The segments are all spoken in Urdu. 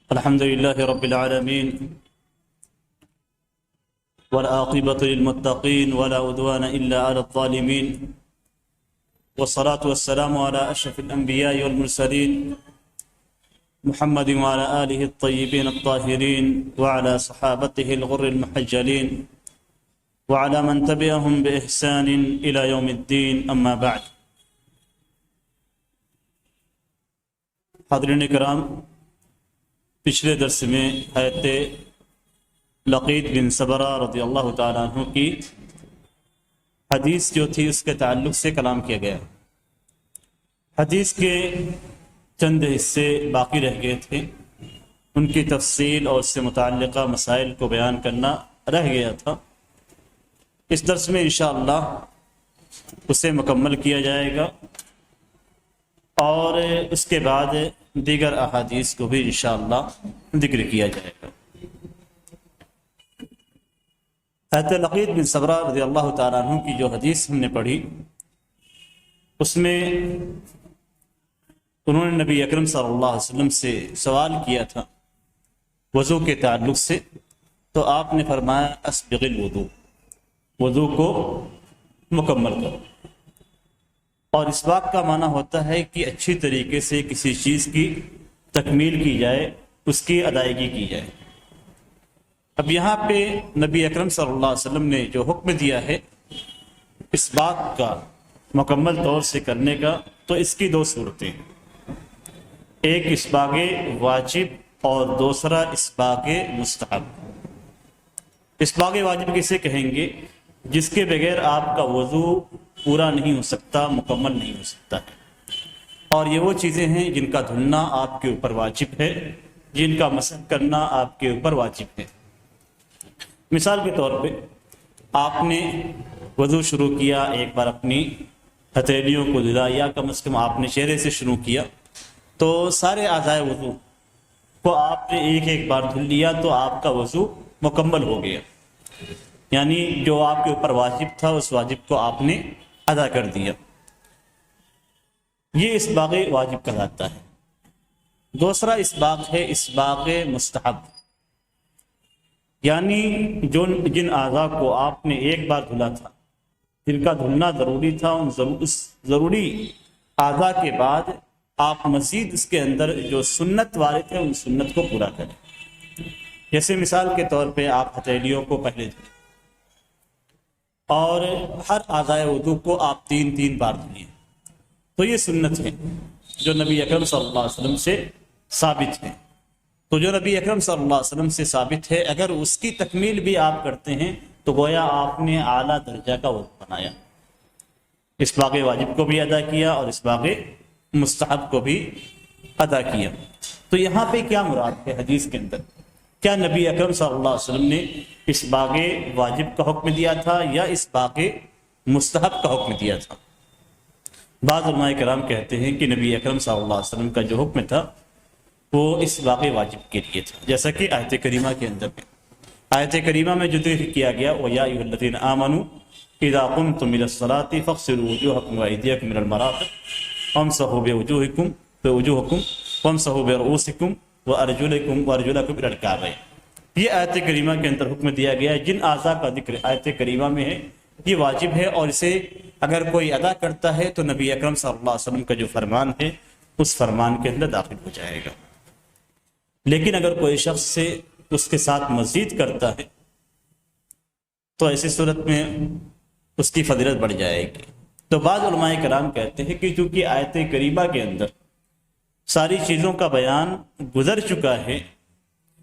الحمد لله رب العالمين والعاقبة للمتقين ولا عدوان إلا على الظالمين والصلاة والسلام على أشرف الأنبياء والمرسلين محمد وعلى آله الطيبين الطاهرين وعلى صحابته الغر المحجلين وعلى من تبعهم بإحسان إلى يوم الدين أما بعد. حاضرین کرام، پچھلے درس میں حضرت لقیط بن صبرہ رضی اللہ تعالیٰ عنہ کی حدیث جو تھی اس کے تعلق سے کلام کیا گیا. حدیث کے چند حصے باقی رہ گئے تھے، ان کی تفصیل اور اس سے متعلقہ مسائل کو بیان کرنا رہ گیا تھا. اس درس میں انشاءاللہ اسے مکمل کیا جائے گا اور اس کے بعد دیگر احادیث کو بھی انشاءاللہ ذکر کیا جائے گا. حضرت لقیط بن صبرہ رضی اللہ تعالیٰ عنہ کی جو حدیث ہم نے پڑھی اس میں انہوں نے نبی اکرم صلی اللہ علیہ وسلم سے سوال کیا تھا وضو کے تعلق سے، تو آپ نے فرمایا اسبغ الوضو، وضو کو مکمل کرو. اور اس بات کا معنی ہوتا ہے کہ اچھی طریقے سے کسی چیز کی تکمیل کی جائے، اس کی ادائیگی کی جائے. اب یہاں پہ نبی اکرم صلی اللہ علیہ وسلم نے جو حکم دیا ہے اس بات کا مکمل طور سے کرنے کا، تو اس کی دو صورتیں ہیں، ایک اسباغ واجب اور دوسرا اسباغ مستحب. اسباغ واجب کسے کہیں گے؟ جس کے بغیر آپ کا وضو پورا نہیں ہو سکتا، مکمل نہیں ہو سکتا ہے. اور یہ وہ چیزیں ہیں جن کا دھلنا آپ کے اوپر واجب ہے، جن کا مسح کرنا آپ کے اوپر واجب ہے. مثال کے طور پہ آپ نے وضو شروع کیا، ایک بار اپنی ہتھیلیوں کو دھلا یا کم از کم آپ نے چہرے سے شروع کیا، تو سارے اعضائے وضو کو آپ نے ایک ایک بار دھل لیا تو آپ کا وضو مکمل ہو گیا. یعنی جو آپ کے اوپر واجب تھا اس واجب کو آپ نے ادا کر دیا. یہ اسباغ واجب کہلاتا ہے. دوسرا اسباغ ہے اسباغ مستحب، یعنی جن اعضاء کو آپ نے ایک بار دھلا تھا، جن کا دھلنا ضروری تھا، اس ضروری اعضاء کے بعد آپ مزید اس کے اندر جو سنت وارد ہے ان سنت کو پورا کریں. جیسے مثال کے طور پہ آپ ہتھیلیوں کو پہلے دھلیں اور ہر اعضائے وضو کو آپ تین بار دھلیں، تو یہ سنت ہے جو نبی اکرم صلی اللہ علیہ وسلم سے ثابت ہے. تو جو نبی اکرم صلی اللہ علیہ وسلم سے ثابت ہے، اگر اس کی تکمیل بھی آپ کرتے ہیں تو گویا آپ نے اعلیٰ درجہ کا وضو بنایا، اسباغ واجب کو بھی ادا کیا اور اسباغ مستحب کو بھی ادا کیا. تو یہاں پہ کیا مراد ہے حدیث کے اندر؟ کیا نبی اکرم صلی اللہ علیہ وسلم نے اسباغ واجب کا حکم دیا تھا یا اسباغ مستحب کا حکم دیا تھا؟ بعض علماء کرام کہتے ہیں کہ نبی اکرم صلی اللہ علیہ وسلم کا جو حکم تھا وہ اسباغ واجب کے لیے تھا، جیسا کہ آیت کریمہ کے اندر میں آیت کریمہ میں جو ذکر کیا گیا وَيَا أَيُّهَا الَّذِينَ آمَنُوا إِذَا قُمْتُمْ إِلَى الصَّلَاةِ فَاغْسِلُوا وُجُوهَكُمْ وَأَيْدِيَكُمْ إِلَى الْمَرَافِقِ وَامْسَحُوا بِوُجُوهِكُمْ وَامْسَحُوا بِرُؤُوسِكُمْ وَأَرْجُلَكُمْ إِلَى الْكَعْبَيْنِ. یہ آیت کریمہ کے اندر حکم دیا گیا ہے. جن اعضاء کا ذکر آیت کریمہ میں ہے یہ واجب ہے، اور اسے اگر کوئی ادا کرتا ہے تو نبی اکرم صلی اللہ علیہ وسلم کا جو فرمان ہے اس فرمان کے اندر داخل ہو جائے گا. لیکن اگر کوئی شخص سے اس کے ساتھ مزید کرتا ہے تو ایسی صورت میں اس کی فضیلت بڑھ جائے گی. تو بعض علماء کرام کہتے ہیں کہ چونکہ آیت کریمہ کے اندر ساری چیزوں کا بیان گزر چکا ہے،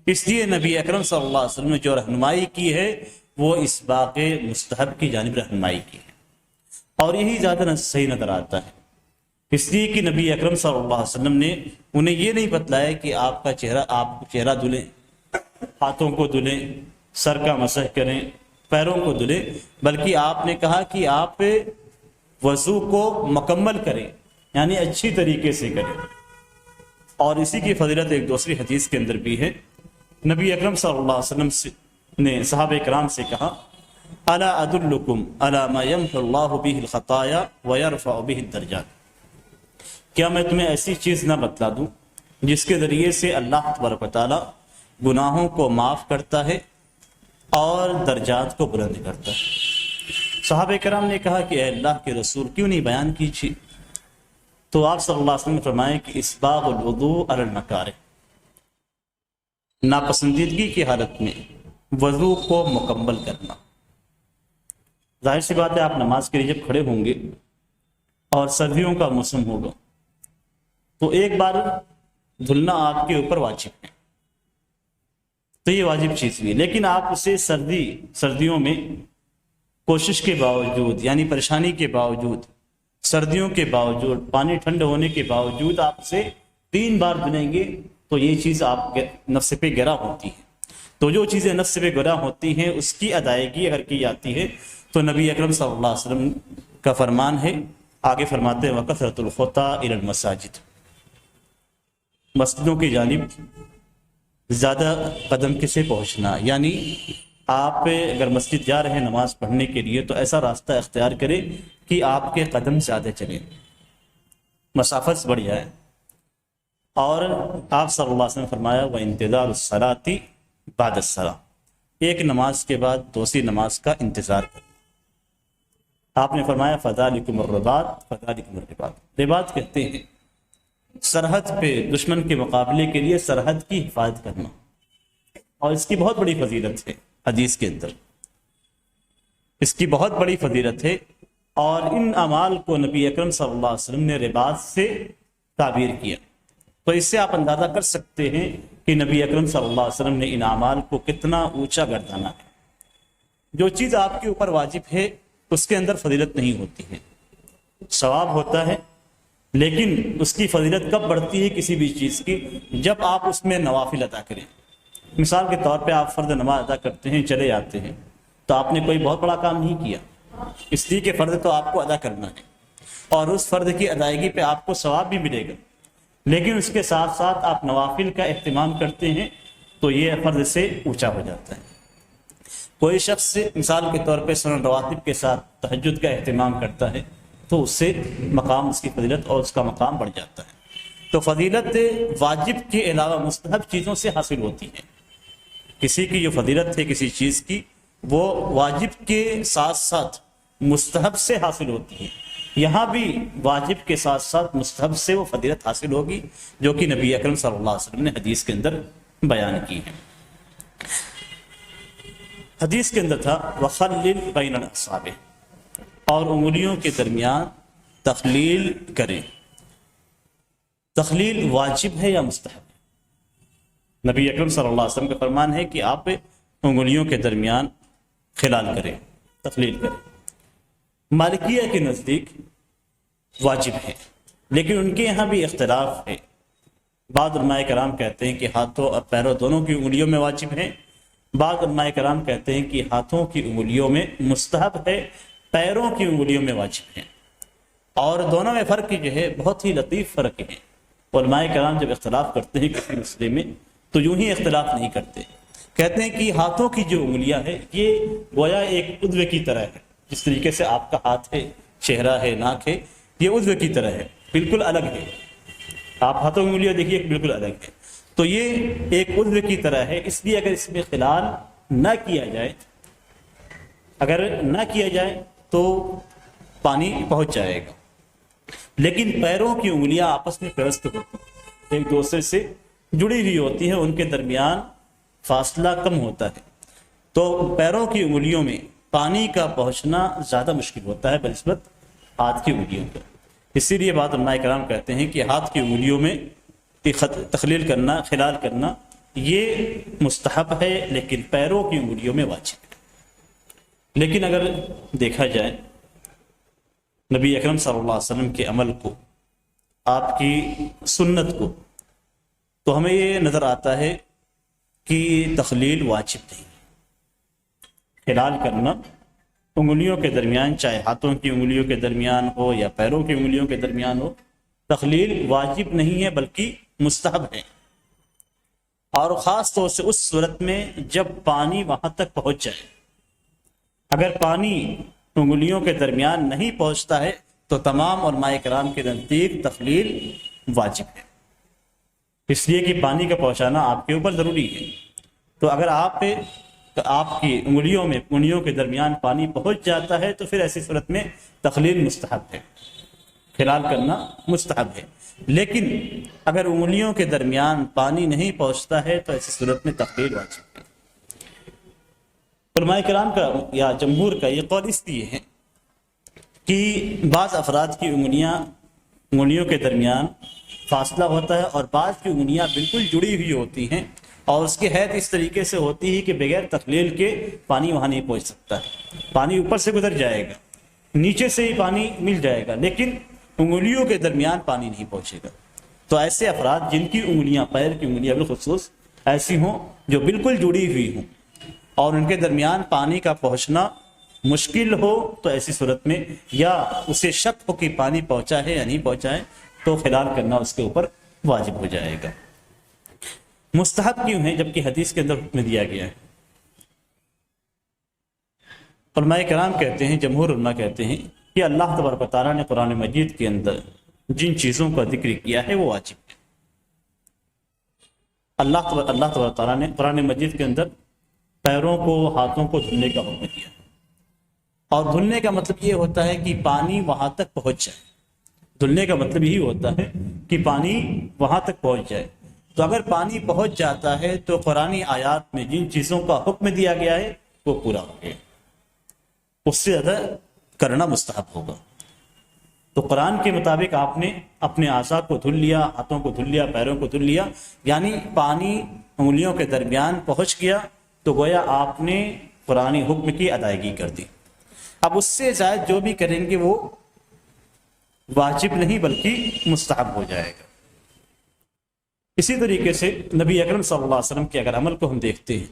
اس لیے نبی اکرم صلی اللہ علیہ وسلم نے جو رہنمائی کی ہے وہ اسباغ مستحب کی جانب رہنمائی کی ہے، اور یہی زیادہ صحیح نظر آتا ہے. اس لیے کہ نبی اکرم صلی اللہ علیہ وسلم نے انہیں یہ نہیں بتلایا کہ آپ چہرہ دھلیں، ہاتھوں کو دھلیں، سر کا مسح کریں، پیروں کو دھلیں، بلکہ آپ نے کہا کہ آپ وضو کو مکمل کریں، یعنی اچھی طریقے سے کریں. اور اسی کی فضیلت ایک دوسری حدیث کے اندر بھی ہے. نبی اکرم صلی اللہ علیہ وسلم نے صحابہ کرام سے کہا الا ادلکم علی ما یمحو اللہ بہ الخطایا ویرفع بہ الدرجات، کیا میں تمہیں ایسی چیز نہ بتلا دوں جس کے ذریعے سے اللہ تبارک و تعالیٰ گناہوں کو معاف کرتا ہے اور درجات کو بلند کرتا ہے۔ صحابہ کرام نے کہا کہ اے اللہ کے رسول کیوں نہیں بیان کیجیے؟ تو آپ صلی اللہ علیہ وسلم نے فرمایا کہ اسباغ الوضوء علی المکارہ، ناپسندیدگی کی حالت میں وضو کو مکمل کرنا۔ ظاہر سی بات ہے آپ نماز کے لیے جب کھڑے ہوں گے اور سردیوں کا موسم ہوگا تو ایک بار دھلنا آپ کے اوپر واجب ہے، تو یہ واجب چیز بھی ہے، لیکن آپ اسے سردیوں میں کوشش کے باوجود، یعنی پریشانی کے باوجود، سردیوں کے باوجود، پانی ٹھنڈے ہونے کے باوجود آپ اسے 3 بار دھلیں گے تو یہ چیز آپ کے نفس پہ گرا ہوتی ہے۔ تو جو چیزیں نفس پہ گرا ہوتی ہیں اس کی ادائیگی اگر کی جاتی ہے تو نبی اکرم صلی اللہ علیہ وسلم کا فرمان ہے، آگے فرماتے ہیں وَكَثْرَةُ الْخُطَىٰ إِلَى الْمَسَاجِدِ، مسجدوں کی جانب زیادہ قدم سے پہنچنا، یعنی آپ اگر مسجد جا رہے ہیں نماز پڑھنے کے لیے تو ایسا راستہ اختیار کریں کہ آپ کے قدم زیادہ چلیں، مسافت بڑھ جائے۔ اور آپ صلی اللہ علیہ وسلم نے فرمایا وَانتظار الصلاۃ بعد الصلاۃ، ایک نماز کے بعد دوسری نماز کا انتظار کریں۔ آپ نے فرمایا فذالکم الرباط، فذالکم الرباط، رباط کہتے ہیں سرحد پہ دشمن کے مقابلے کے لیے سرحد کی حفاظت کرنا، اور اس کی بہت بڑی فضیلت ہے حدیث کے اندر، اس کی بہت بڑی فضیلت ہے۔ اور ان اعمال کو نبی اکرم صلی اللہ علیہ وسلم نے رباط سے تعبیر کیا، تو اس سے آپ اندازہ کر سکتے ہیں کہ نبی اکرم صلی اللہ علیہ وسلم نے ان اعمال کو کتنا اونچا گردانا ہے۔ جو چیز آپ کے اوپر واجب ہے اس کے اندر فضیلت نہیں ہوتی ہے، ثواب ہوتا ہے، لیکن اس کی فضیلت کب بڑھتی ہے کسی بھی چیز کی؟ جب آپ اس میں نوافل ادا کریں۔ مثال کے طور پہ آپ فرض نماز ادا کرتے ہیں، چلے جاتے ہیں، تو آپ نے کوئی بہت بڑا کام نہیں کیا، اس لیے کہ فرض تو آپ کو ادا کرنا ہے اور اس فرض کی ادائیگی پہ آپ کو ثواب بھی ملے گا، لیکن اس کے ساتھ ساتھ آپ نوافل کا اہتمام کرتے ہیں تو یہ فرض سے اونچا ہو جاتا ہے۔ کوئی شخص مثال کے طور پہ سنن رواتب کے ساتھ تہجد کا اہتمام کرتا ہے تو اس سے مقام، اس کی فضیلت اور اس کا مقام بڑھ جاتا ہے۔ تو فضیلت واجب کے علاوہ مستحب چیزوں سے حاصل ہوتی ہے۔ کسی کی جو فضیلت ہے کسی چیز کی، وہ واجب کے ساتھ ساتھ مستحب سے حاصل ہوتی ہے۔ یہاں بھی واجب کے ساتھ ساتھ مستحب سے وہ فضیلت حاصل ہوگی جو کہ نبی اکرم صلی اللہ علیہ وسلم نے حدیث کے اندر بیان کی ہے۔ حدیث کے اندر تھا وَخَلِّلْ بَيْنَ الْأَصَابِعِ، اور انگلیوں کے درمیان تخلیل کریں۔ تخلیل واجب ہے یا مستحب ہے؟ نبی اکرم صلی اللہ علیہ وسلم کا فرمان ہے کہ آپ انگلیوں کے درمیان خلال کریں، تخلیل کریں۔ مالکیہ کے نزدیک واجب ہے، لیکن ان کے یہاں بھی اختلاف ہے۔ بعض علماء کرام کہتے ہیں کہ ہاتھوں اور پیروں دونوں کی انگلیوں میں واجب ہے، بعض علماء کرام کہتے ہیں کہ ہاتھوں کی انگلیوں میں مستحب ہے، پیروں کی انگلیوں میں واجب ہے، اور دونوں میں فرق جو ہے بہت ہی لطیف فرق ہے۔ علماء کرام جب اختلاف کرتے ہیں کسی مسئلے میں تو یوں ہی اختلاف نہیں کرتے، کہتے ہیں کہ ہاتھوں کی جو انگلیاں ہیں یہ گویا ایک عضو کی طرح ہے، جس طریقے سے آپ کا ہاتھ ہے، چہرہ ہے، ناک ہے، یہ عضو کی طرح ہے، بالکل الگ ہے۔ آپ ہاتھوں کی انگلیاں دیکھیے بالکل الگ ہے، تو یہ ایک عضو کی طرح ہے، اس لیے اگر اس میں خلال نہ کیا جائے، اگر نہ کیا جائے تو پانی پہنچ جائے گا۔ لیکن پیروں کی انگلیاں آپس میں پیوست ہوتی ہیں، ایک دوسرے سے جڑی ہوئی ہوتی ہیں، ان کے درمیان فاصلہ کم ہوتا ہے، تو پیروں کی انگلیوں میں پانی کا پہنچنا زیادہ مشکل ہوتا ہے بنسبت ہاتھ کی انگلیوں کا۔ اسی لیے بعض علماء کرام کہتے ہیں کہ ہاتھ کی انگلیوں میں تخلیل کرنا، خلال کرنا یہ مستحب ہے، لیکن پیروں کی انگلیوں میں واجب ہے۔ لیکن اگر دیکھا جائے نبی اکرم صلی اللہ علیہ وسلم کے عمل کو، آپ کی سنت کو، تو ہمیں یہ نظر آتا ہے کہ تخلیل واجب نہیں، خلال کرنا انگلیوں کے درمیان، چاہے ہاتھوں کی انگلیوں کے درمیان ہو یا پیروں کی انگلیوں کے درمیان ہو، تخلیل واجب نہیں ہے بلکہ مستحب ہے، اور خاص طور سے اس صورت میں جب پانی وہاں تک پہنچ جائے۔ اگر پانی انگلیوں کے درمیان نہیں پہنچتا ہے تو تمام علماء کرام کے نزدیک تخلیل واجب ہے۔ اس لیے کہ پانی کا پہنچانا آپ کے اوپر ضروری ہے۔ تو اگر آپ کی انگلیوں کے درمیان پانی پہنچ جاتا ہے تو پھر ایسی صورت میں تخلیل مستحب ہے، خلال کرنا مستحب ہے۔ لیکن اگر انگلیوں کے درمیان پانی نہیں پہنچتا ہے تو ایسی صورت میں تخلیل واجب ہے۔ علماء کرام کا یا جمہور کا یہ قول اس لیے ہے کہ بعض افراد کی انگلیوں کے درمیان فاصلہ ہوتا ہے اور بعض کی انگلیاں بالکل جڑی ہوئی ہوتی ہیں اور اس کی حد اس طریقے سے ہوتی ہے کہ بغیر تخلیل کے پانی وہاں نہیں پہنچ سکتا ہے۔ پانی اوپر سے گزر جائے گا، نیچے سے ہی پانی مل جائے گا، لیکن انگلیوں کے درمیان پانی نہیں پہنچے گا۔ تو ایسے افراد جن کی انگلیاں، پیر کی انگلیاں بالخصوص ایسی ہوں جو بالکل جڑی ہوئی ہوں اور ان کے درمیان پانی کا پہنچنا مشکل ہو، تو ایسی صورت میں یا اسے شک ہو کہ پانی پہنچا ہے یا نہیں پہنچا ہے تو خلال کرنا اس کے اوپر واجب ہو جائے گا۔ مستحب کیوں ہے جبکہ حدیث کے اندر حکم دیا گیا ہے؟ علماء کرام کہتے ہیں، جمہور علماء کہتے ہیں کہ اللہ تبارک و تعالیٰ نے قرآن مجید کے اندر جن چیزوں کا ذکر کیا ہے وہ واجب ہے۔ اللہ تبارک و تعالیٰ نے قرآن مجید کے اندر پیروں کو، ہاتھوں کو دھلنے کا حکم دیا، اور دھلنے کا مطلب یہ ہوتا ہے کہ پانی وہاں تک پہنچ جائے۔ دھلنے کا مطلب یہی ہوتا ہے کہ پانی وہاں تک پہنچ جائے۔ تو اگر پانی پہنچ جاتا ہے تو قرآن آیات میں جن چیزوں کا حکم دیا گیا ہے وہ پورا ہو گیا، اس سے زیادہ کرنا مستحب ہوگا۔ تو قرآن کے مطابق آپ نے اپنے اعضاء کو دھل لیا، ہاتھوں کو دھل لیا، پیروں کو دھل لیا، یعنی پانی انگلیوں کے درمیان پہنچ گیا تو گویا آپ نے قرآنی حکم کی ادائیگی کر دی۔ اب اس سے زائد جو بھی کریں گے وہ واجب نہیں بلکہ مستحب ہو جائے گا۔ اسی طریقے سے نبی اکرم صلی اللہ علیہ وسلم کے اگر عمل کو ہم دیکھتے ہیں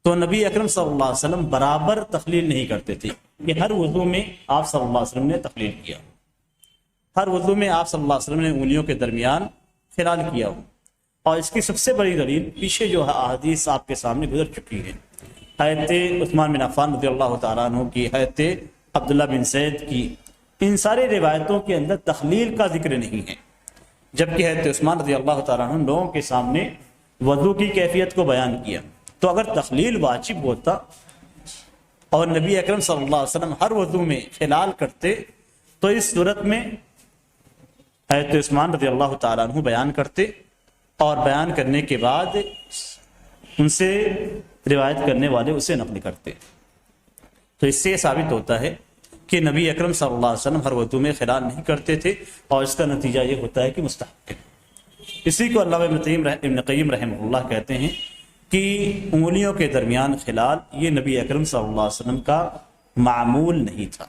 تو نبی اکرم صلی اللہ علیہ وسلم برابر تخلیل نہیں کرتے تھے کہ ہر وضو میں آپ صلی اللہ علیہ وسلم نے تخلیل کیا، ہر وضو میں آپ صلی اللہ علیہ وسلم نے انگلیوں کے درمیان خلال کیا ہو۔ اور اس کی سب سے بڑی دلیل پیچھے جو احادیث آپ کے سامنے گزر چکی ہے، حضرت عثمان بن عفان رضی اللہ تعالیٰ عنہ کی، حضرت عبداللہ بن زید کی، ان سارے روایتوں کے اندر تخلیل کا ذکر نہیں ہے، جبکہ حضرت عثمان رضی اللہ تعالیٰ عنہ لوگوں کے سامنے وضو کی کیفیت کو بیان کیا۔ تو اگر تخلیل واجب ہوتا اور نبی اکرم صلی اللہ علیہ وسلم ہر وضو میں خلال کرتے تو اس صورت میں حضرت عثمان رضی اللہ تعالیٰ عنہ بیان کرتے اور بیان کرنے کے بعد ان سے روایت کرنے والے اسے نقل کرتے۔ تو اس سے ثابت ہوتا ہے کہ نبی اکرم صلی اللہ علیہ وسلم ہر وضو میں خلال نہیں کرتے تھے، اور اس کا نتیجہ یہ ہوتا ہے کہ مستحب ہے۔ اسی کو علامہ ابن قیم رحمہ اللہ کہتے ہیں کہ انگلیوں کے درمیان خلال یہ نبی اکرم صلی اللہ علیہ وسلم کا معمول نہیں تھا،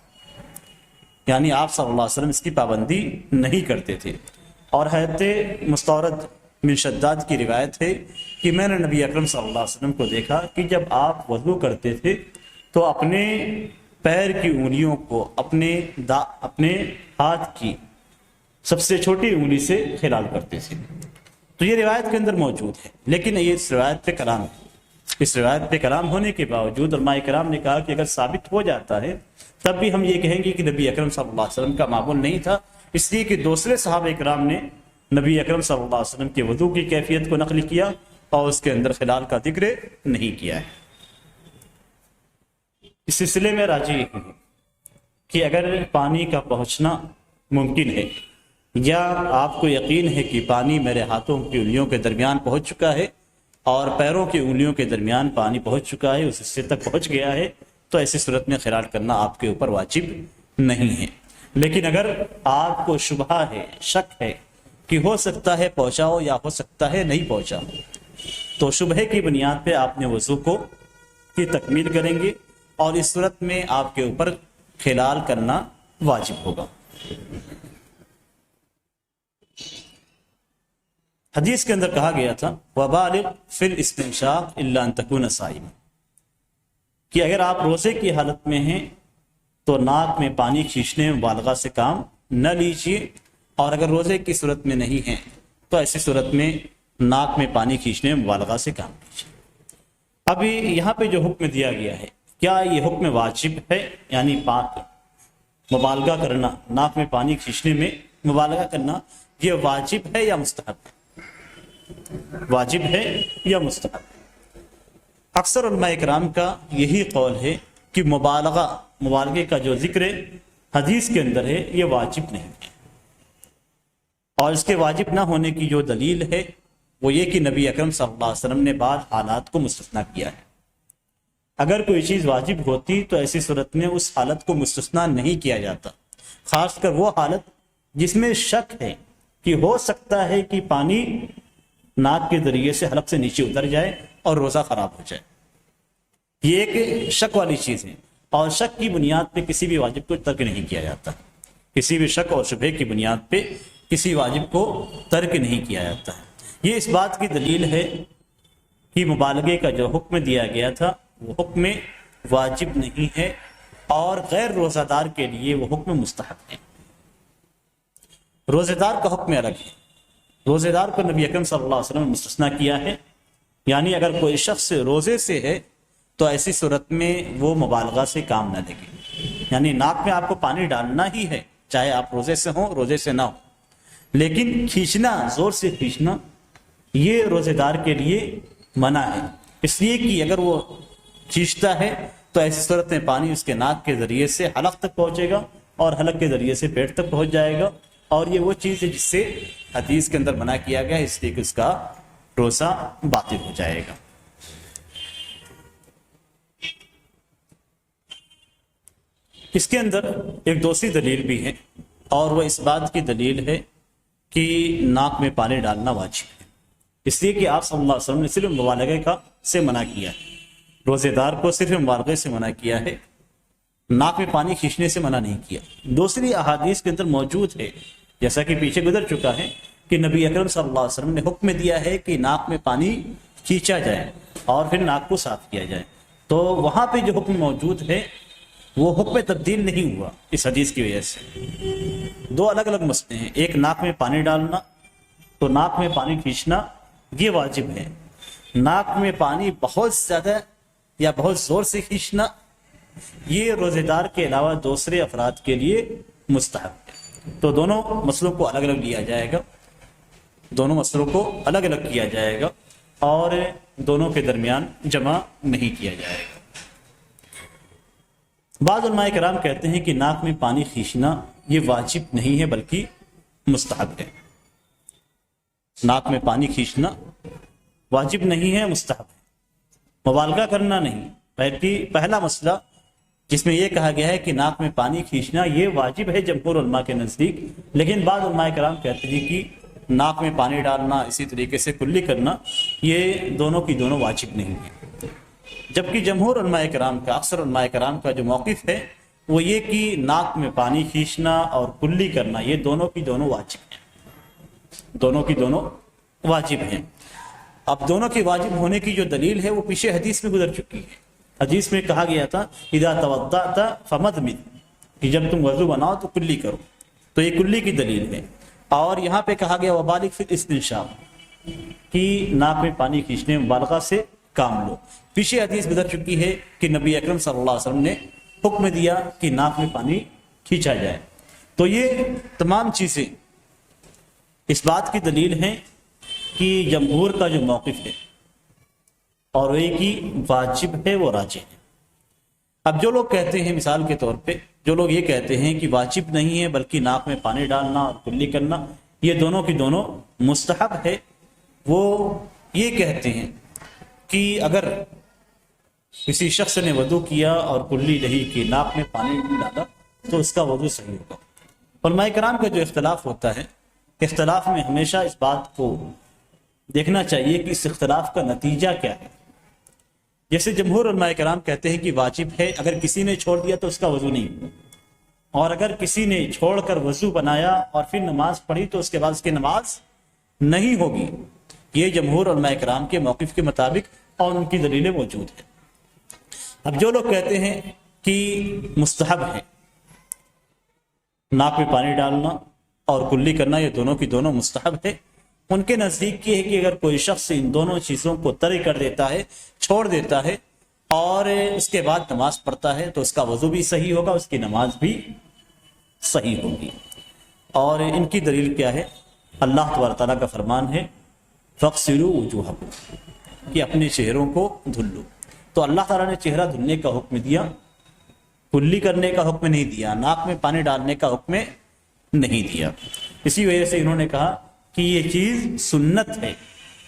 یعنی آپ صلی اللہ علیہ وسلم اس کی پابندی نہیں کرتے تھے۔ اور حضرت مستورد بن شداد کی روایت ہے کہ میں نے نبی اکرم صلی اللہ علیہ وسلم کو دیکھا کہ جب آپ وضو کرتے تھے تو اپنے پیر کی انگلیوں کو اپنے ہاتھ کی سب سے چھوٹی انگلی سے خلال کرتے تھے۔ تو یہ روایت کے اندر موجود ہے، لیکن یہ اس روایت پہ کلام ہے۔ اس روایت پہ کلام ہونے کے باوجود علماء کرام نے کہا کہ اگر ثابت ہو جاتا ہے تب بھی ہم یہ کہیں گے کہ نبی اکرم صلی اللہ علیہ وسلم کا معمول نہیں تھا، اس لیے کہ دوسرے صحابہ کرام نے نبی اکرم صلی اللہ علیہ وسلم کے وضو کی کیفیت کو نقل کیا اور اس کے اندر خلال کا ذکر نہیں کیا ہے۔ اس سلسلے میں راجح یہ ہے کہ اگر پانی کا پہنچنا ممکن ہے یا آپ کو یقین ہے کہ پانی میرے ہاتھوں کی انگلیوں کے درمیان پہنچ چکا ہے اور پیروں کی انگلیوں کے درمیان پانی پہنچ چکا ہے، اس حصے تک پہنچ گیا ہے، تو ایسی صورت میں خلال کرنا آپ کے اوپر واجب نہیں ہے۔ لیکن اگر آپ کو شبہ ہے، شک ہے کہ ہو سکتا ہے پہنچاؤ یا ہو سکتا ہے نہیں پہنچا، تو شبہ کی بنیاد پہ آپ نے وضو کی تکمیل کریں گے اور اس صورت میں آپ کے اوپر خلال کرنا واجب ہوگا۔ حدیث کے اندر کہا گیا تھا وَبَالِغْ فِي الْإِسْتِنْشَاقِ إِلَّا أَن تَكُونَ صَائِمًا، کہ اگر آپ روزے کی حالت میں ہیں تو ناک میں پانی کھینچنے میں مبالغہ سے کام نہ لیجیے، اور اگر روزے کی صورت میں نہیں ہیں تو ایسی صورت میں ناک میں پانی کھینچنے میں مبالغہ سے کام لیجیے۔ ابھی یہاں پہ جو حکم دیا گیا ہے، کیا یہ حکم واجب ہے؟ یعنی پاک مبالغہ کرنا، ناک میں پانی کھینچنے میں مبالغہ کرنا، یہ واجب ہے یا مستحب ہے؟ واجب ہے یا مستحب۔ اکثر علماء کرام کا یہی قول ہے کہ مبالغے کا جو ذکر حدیث کے اندر ہے یہ واجب نہیں ہے، اور اس کے واجب نہ ہونے کی جو دلیل ہے وہ یہ کہ نبی اکرم صلی اللہ علیہ وسلم نے بعض حالات کو مستثنیٰ کیا ہے۔ اگر کوئی چیز واجب ہوتی تو ایسی صورت میں اس حالت کو مستثنیٰ نہیں کیا جاتا، خاص کر وہ حالت جس میں شک ہے کہ ہو سکتا ہے کہ پانی ناک کے ذریعے سے حلق سے نیچے اتر جائے اور روزہ خراب ہو جائے۔ یہ ایک شک والی چیز ہے، اور شک کی بنیاد پہ کسی بھی واجب کو ترک نہیں کیا جاتا، کسی بھی شک اور شبہے کی بنیاد پہ کسی واجب کو ترک نہیں کیا جاتا ہے۔ یہ اس بات کی دلیل ہے کہ مبالغے کا جو حکم دیا گیا تھا وہ حکم واجب نہیں ہے، اور غیر روزہ دار کے لیے وہ حکم مستحب ہے۔ روزہ دار کا حکم الگ ہے، روزہ دار کو نبی اکرم صلی اللہ علیہ وسلم نے مستثنیٰ کیا ہے، یعنی اگر کوئی شخص روزے سے ہے تو ایسی صورت میں وہ مبالغہ سے کام نہ لے گی، یعنی ناک میں آپ کو پانی ڈالنا ہی ہے، چاہے آپ روزے سے ہوں روزے سے نہ ہو، لیکن کھینچنا، زور سے کھینچنا، یہ روزے دار کے لیے منع ہے، اس لیے کہ اگر وہ کھینچتا ہے تو ایسی صورت میں پانی اس کے ناک کے ذریعے سے حلق تک پہنچے گا اور حلق کے ذریعے سے پیٹ تک پہنچ جائے گا، اور یہ وہ چیز ہے جس سے حدیث کے اندر منع کیا گیا ہے، اس لیے کہ اس کا روزہ باطل ہو جائے گا۔ اس کے اندر ایک دوسری دلیل بھی ہے، اور وہ اس بات کی دلیل ہے کہ ناک میں پانی ڈالنا واجب ہے، اس لیے کہ آپ صلی اللہ علیہ وسلم نے صرف مبالغے سے منع کیا ہے، روزے دار کو صرف مبالغے سے منع کیا ہے، ناک میں پانی کھینچنے سے منع نہیں کیا۔ دوسری احادیث کے اندر موجود ہے، جیسا کہ پیچھے گزر چکا ہے، کہ نبی اکرم صلی اللہ علیہ وسلم نے حکم دیا ہے کہ ناک میں پانی کھینچا جائے اور پھر ناک کو صاف کیا جائے، تو وہاں پہ جو حکم موجود ہے وہ حکم تبدیل نہیں ہوا اس حدیث کی وجہ سے۔ دو الگ الگ مسئلے ہیں، ایک ناک میں پانی ڈالنا، تو ناک میں پانی کھینچنا یہ واجب ہے، ناک میں پانی بہت زیادہ یا بہت زور سے کھینچنا یہ روزے دار کے علاوہ دوسرے افراد کے لیے مستحب ہے۔ تو دونوں مسئلوں کو الگ الگ لیا جائے گا، دونوں مسئلوں کو الگ الگ کیا جائے گا، اور دونوں کے درمیان جمع نہیں کیا جائے گا۔ بعض علماء کرام کہتے ہیں کہ ناک میں پانی کھینچنا یہ واجب نہیں ہے بلکہ مستحب ہے، ناک میں پانی کھینچنا واجب نہیں ہے، مستحب ہے، مبالغہ کرنا نہیں۔ بلکہ پہلا مسئلہ جس میں یہ کہا گیا ہے کہ ناک میں پانی کھینچنا یہ واجب ہے جمہور علماء کے نزدیک، لیکن بعض علماء کرام کہتے ہیں کہ ناک میں پانی ڈالنا، اسی طریقے سے کلی کرنا، یہ دونوں کی دونوں واجب نہیں ہے، جبکہ جمہور علماء کرام کا، اکثر علماء کرام کا جو موقف ہے وہ یہ کہ ناک میں پانی کھینچنا اور کلی کرنا یہ دونوں کی دونوں واجب ہیں، دونوں کی دونوں واجب ہیں۔ اب دونوں کے واجب ہونے کی جو دلیل ہے وہ پیچھے حدیث میں گزر چکی ہے، حدیث میں کہا گیا تھا اذا توضأت فمضمض، کہ جب تم وضو بناؤ تو کلی کرو، تو یہ کلی کی دلیل ہے۔ اور یہاں پہ کہا گیا وبالغ فی الاستنشاق، کہ ناک میں پانی کھینچنے مبالغہ سے کام لو۔ پیچھے حدیث گزر چکی ہے کہ نبی اکرم صلی اللہ علیہ وسلم نے حکم دیا کہ ناک میں پانی کھینچا جائے، تو یہ تمام چیزیں اس بات کی دلیل ہیں کہ جمہور کا جو موقف ہے اور وہ کہ واجب ہے وہ راجح ہے۔ اب جو لوگ کہتے ہیں، مثال کے طور پہ جو لوگ یہ کہتے ہیں کہ واجب نہیں ہے بلکہ ناک میں پانی ڈالنا اور کلی کرنا یہ دونوں کی دونوں مستحب ہے، وہ یہ کہتے ہیں کہ اگر کسی شخص نے وضو کیا اور کلی نہیں کی، ناک میں پانی نہیں ڈالا، تو اس کا وضو صحیح ہوگا۔ علماء کرام کا جو اختلاف ہوتا ہے، اختلاف میں ہمیشہ اس بات کو دیکھنا چاہیے کہ اس اختلاف کا نتیجہ کیا ہے۔ جیسے جمہور علماء کرام کہتے ہیں کہ واجب ہے، اگر کسی نے چھوڑ دیا تو اس کا وضو نہیں، اور اگر کسی نے چھوڑ کر وضو بنایا اور پھر نماز پڑھی تو اس کے بعد اس کی نماز نہیں ہوگی۔ یہ جمہور علماء کرام کے موقف کے مطابق اور ان کی دلیلیں موجود ہیں۔ اب جو لوگ کہتے ہیں کہ مستحب ہے ناک میں پانی ڈالنا اور کلی کرنا، یہ دونوں کی دونوں مستحب ہے، ان کے نزدیک یہ ہے کہ اگر کوئی شخص ان دونوں چیزوں کو ترک کر دیتا ہے، چھوڑ دیتا ہے، اور اس کے بعد نماز پڑھتا ہے تو اس کا وضو بھی صحیح ہوگا، اس کی نماز بھی صحیح ہوگی۔ اور ان کی دلیل کیا ہے؟ اللہ تبارک تعالیٰ کا فرمان ہے فاغسلوا وجوہکم کہ اپنے چہروں کو دھل لو. تو اللہ تعالیٰ نے چہرہ دھلنے کا حکم دیا، کلی کرنے کا حکم نہیں دیا، ناک میں پانی ڈالنے کا حکم نہیں دیا. اسی وجہ سے انہوں نے کہا کہ یہ چیز سنت ہے،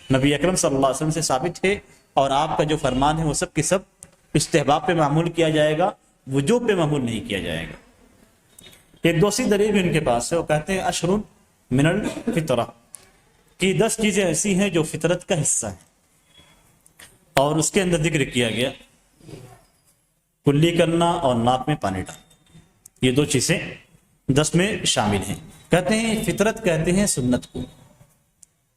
نبی اکرم صلی اللہ علیہ وسلم سے ثابت ہے، اور آپ کا جو فرمان ہے وہ سب کے سب استحباب پہ معمول کیا جائے گا، وجوب پہ معمول نہیں کیا جائے گا. ایک دوسری دلیل بھی ان کے پاس ہے، وہ کہتے ہیں اشر من الفطرہ، کہ 10 چیزیں ایسی ہیں جو فطرت کا حصہ ہیں، اور اس کے اندر ذکر کیا گیا کلی کرنا اور ناک میں پانی ڈالنا. یہ 2 چیزیں 10 میں شامل ہیں. کہتے ہیں فطرت کہتے ہیں سنت کو.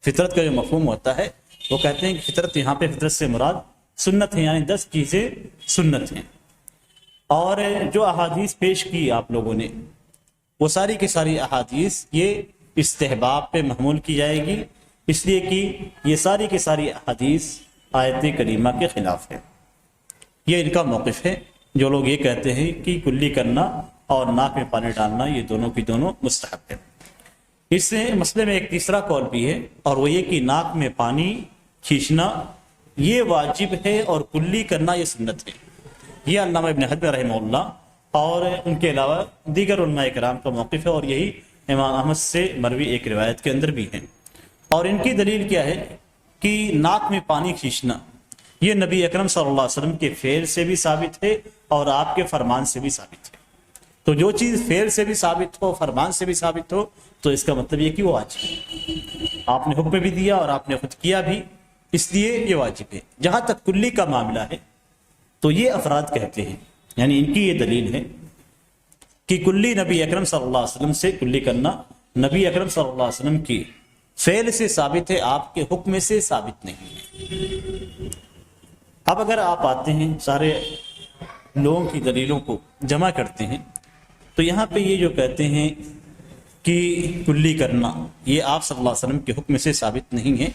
فطرت کا جو مفہوم ہوتا ہے وہ کہتے ہیں کہ فطرت، یہاں پہ فطرت سے مراد سنت ہے، یعنی 10 چیزیں سنت ہیں. اور جو احادیث پیش کی آپ لوگوں نے، وہ ساری کی ساری احادیث یہ استحباب پہ محمول کی جائے گی، اس لیے کہ یہ ساری کی ساری احادیث آیت کریمہ کے خلاف ہے. یہ ان کا موقف ہے. جو لوگ یہ کہتے ہیں کہ کلی کرنا اور ناک میں پانی ڈالنا یہ دونوں کی دونوں مستحب ہے. اس مسئلے میں ایک تیسرا قول بھی ہے، اور وہ یہ کہ ناک میں پانی کھینچنا یہ واجب ہے اور کلی کرنا یہ سنت ہے. یہ علامہ ابن حجر رحمہ اللہ اور ان کے علاوہ دیگر علماء کرام کا موقف ہے، اور یہی امام احمد سے مروی ایک روایت کے اندر بھی ہے. اور ان کی دلیل کیا ہے کہ ناک میں پانی کھینچنا یہ نبی اکرم صلی اللہ علیہ وسلم کے فعل سے بھی ثابت ہے اور آپ کے فرمان سے بھی ثابت ہے. تو جو چیز فعل سے بھی ثابت ہو، فرمان سے بھی ثابت ہو، تو اس کا مطلب یہ کہ وہ واجب ہے. آپ نے حکم بھی دیا اور آپ نے خود کیا بھی، اس لیے یہ واجب ہے. جہاں تک کلی کا معاملہ ہے تو یہ افراد کہتے ہیں، یعنی ان کی یہ دلیل ہے کہ کلی نبی اکرم صلی اللہ علیہ وسلم سے کلی کرنا نبی اکرم صلی اللہ علیہ وسلم کی فعل سے ثابت ہے، آپ کے حکم سے ثابت نہیں ہے. اب اگر آپ آتے ہیں سارے لوگوں کی دلیلوں کو جمع کرتے ہیں تو یہاں پہ یہ جو کہتے ہیں کہ کلی کرنا یہ آپ صلی اللہ علیہ وسلم کے حکم سے ثابت نہیں ہے،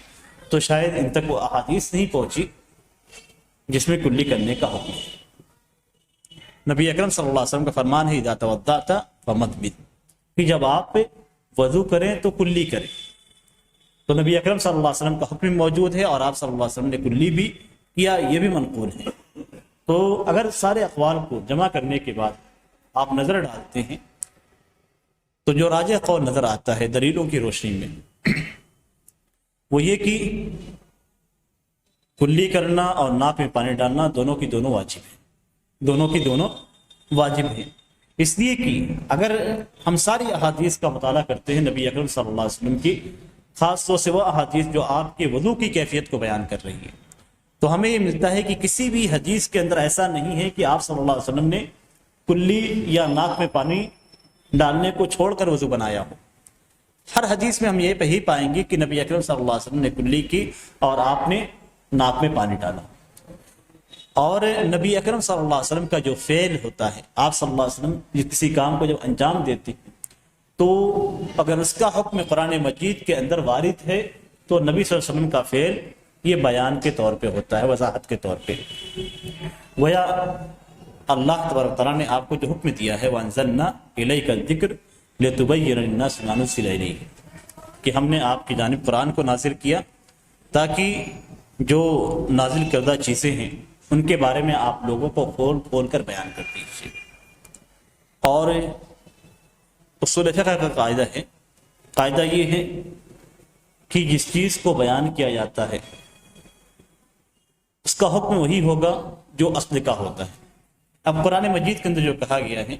تو شاید ان تک وہ احادیث نہیں پہنچی جس میں کلی کرنے کا حکم ہے. نبی اکرم صلی اللہ علیہ وسلم کا فرمان ہے اذا توضأت فمدمد، کہ جب آپ وضو کریں تو کلی کریں. تو نبی اکرم صلی اللہ علیہ وسلم کا حکم موجود ہے اور آپ صلی اللہ علیہ وسلم نے کلی بھی کیا، یہ بھی منقول ہے. تو اگر سارے اقوال کو جمع کرنے کے بعد آپ نظر ڈالتے ہیں تو جو راجح قول نظر آتا ہے دلیلوں کی روشنی میں وہ یہ کہ کلی کرنا اور ناک میں پانی ڈالنا دونوں کی دونوں واجب ہیں، دونوں کی دونوں واجب ہیں. اس لیے کہ اگر ہم ساری احادیث کا مطالعہ کرتے ہیں نبی اکرم صلی اللہ علیہ وسلم کی، خاص طور سے وہ احادیث جو آپ کے وضو کی کیفیت کو بیان کر رہی ہے، تو ہمیں یہ ملتا ہے کہ کسی بھی حدیث کے اندر ایسا نہیں ہے کہ آپ صلی اللہ علیہ وسلم نے کلی یا ناک میں پانی ڈالنے کو چھوڑ کر وضو بنایا ہو. ہر حدیث میں ہم یہ پائیں گے کہ نبی اکرم صلی اللہ علیہ وسلم نے کلی کی اور آپ نے ناک میں پانی ڈالا. اور نبی اکرم صلی اللہ علیہ وسلم کا جو فعل ہوتا ہے، آپ صلی اللہ علیہ وسلم کسی کام کو جب انجام دیتے ہیں تو اگر اس کا حکم قرآن مجید کے اندر وارد ہے تو نبی صلی اللہ علیہ وسلم کا فعل یہ بیان کے طور پہ ہوتا ہے، وضاحت کے طور پہ. گویا اللہ تبارک تعالیٰ نے آپ کو جو حکم دیا ہے وَأَنزَلْنَا إِلَيْكَ الذِّكْرَ لِتُبَيِّنَ لِلنَّاسِ مَا نُزِّلَ إِلَيْهِمْ، کہ ہم نے آپ کی جانب قرآن کو نازل کیا تاکہ جو نازل کردہ چیزیں ہیں ان کے بارے میں آپ لوگوں کو کھول کھول کر بیان کر دیجیے. اور اصول فقہ کا قاعدہ ہے، قاعدہ یہ ہے کہ جس چیز کو بیان کیا جاتا ہے اس کا حکم وہی ہوگا جو اصل کا ہوتا ہے. اب قرآن مجید کے اندر جو کہا گیا ہے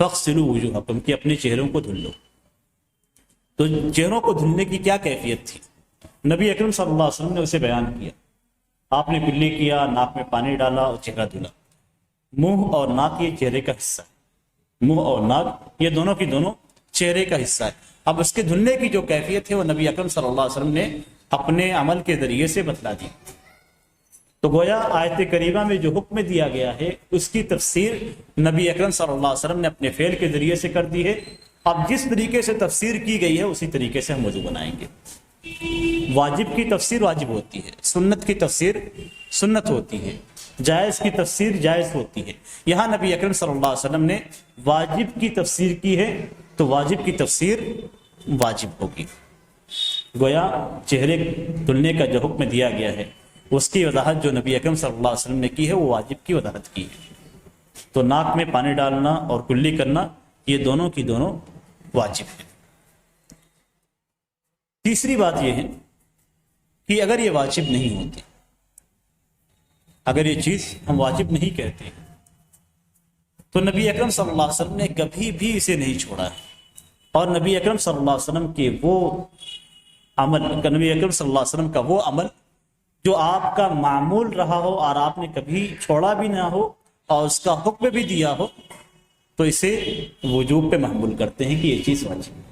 فَاغْسِلُوا وُجُوهَكُمْ کہ اپنے چہروں کو دھل لو، تو چہروں کو دھلنے کی کیا کیفیت تھی؟ نبی اکرم صلی اللہ علیہ وسلم نے اسے بیان کیا. آپ نے کلی کیا، ناک میں پانی ڈالا اور چہرہ دھلا. منہ اور ناک یہ چہرے کا حصہ ہے، منہ اور ناک یہ دونوں کی دونوں چہرے کا حصہ ہے. اب اس کے دھلنے کی جو کیفیت ہے وہ نبی اکرم صلی اللہ علیہ وسلم نے اپنے عمل کے ذریعے سے بتلا دی. تو گویا آیت کریمہ میں جو حکم دیا گیا ہے اس کی تفسیر نبی اکرم صلی اللہ علیہ وسلم نے اپنے فعل کے ذریعے سے کر دی ہے. اب جس طریقے سے تفسیر کی گئی ہے اسی طریقے سے ہم وضو بنائیں گے. واجب کی تفسیر واجب ہوتی ہے، سنت کی تفسیر سنت ہوتی ہے، جائز کی تفسیر جائز ہوتی ہے. یہاں نبی اکرم صلی اللہ علیہ وسلم نے واجب کی تفسیر کی ہے تو واجب کی تفسیر واجب ہوگی. گویا چہرے دھلنے کا جو حکم دیا گیا ہے اس کی وضاحت جو نبی اکرم صلی اللہ علیہ وسلم نے کی ہے وہ واجب کی وضاحت کی ہے. تو ناک میں پانی ڈالنا اور کلی کرنا یہ دونوں کی دونوں واجب ہے. تیسری بات یہ ہے کہ اگر یہ واجب نہیں ہوتی، اگر یہ چیز ہم واجب نہیں کہتے تو نبی اکرم صلی اللہ علیہ وسلم نے کبھی بھی اسے نہیں چھوڑا ہے. اور نبی اکرم صلی اللہ علیہ وسلم کے وہ عمل، نبی اکرم صلی اللہ علیہ وسلم کا وہ عمل جو آپ کا معمول رہا ہو اور آپ نے کبھی چھوڑا بھی نہ ہو اور اس کا حکم بھی دیا ہو، تو اسے وجوب پہ محمول کرتے ہیں کہ یہ چیز واجب ہے.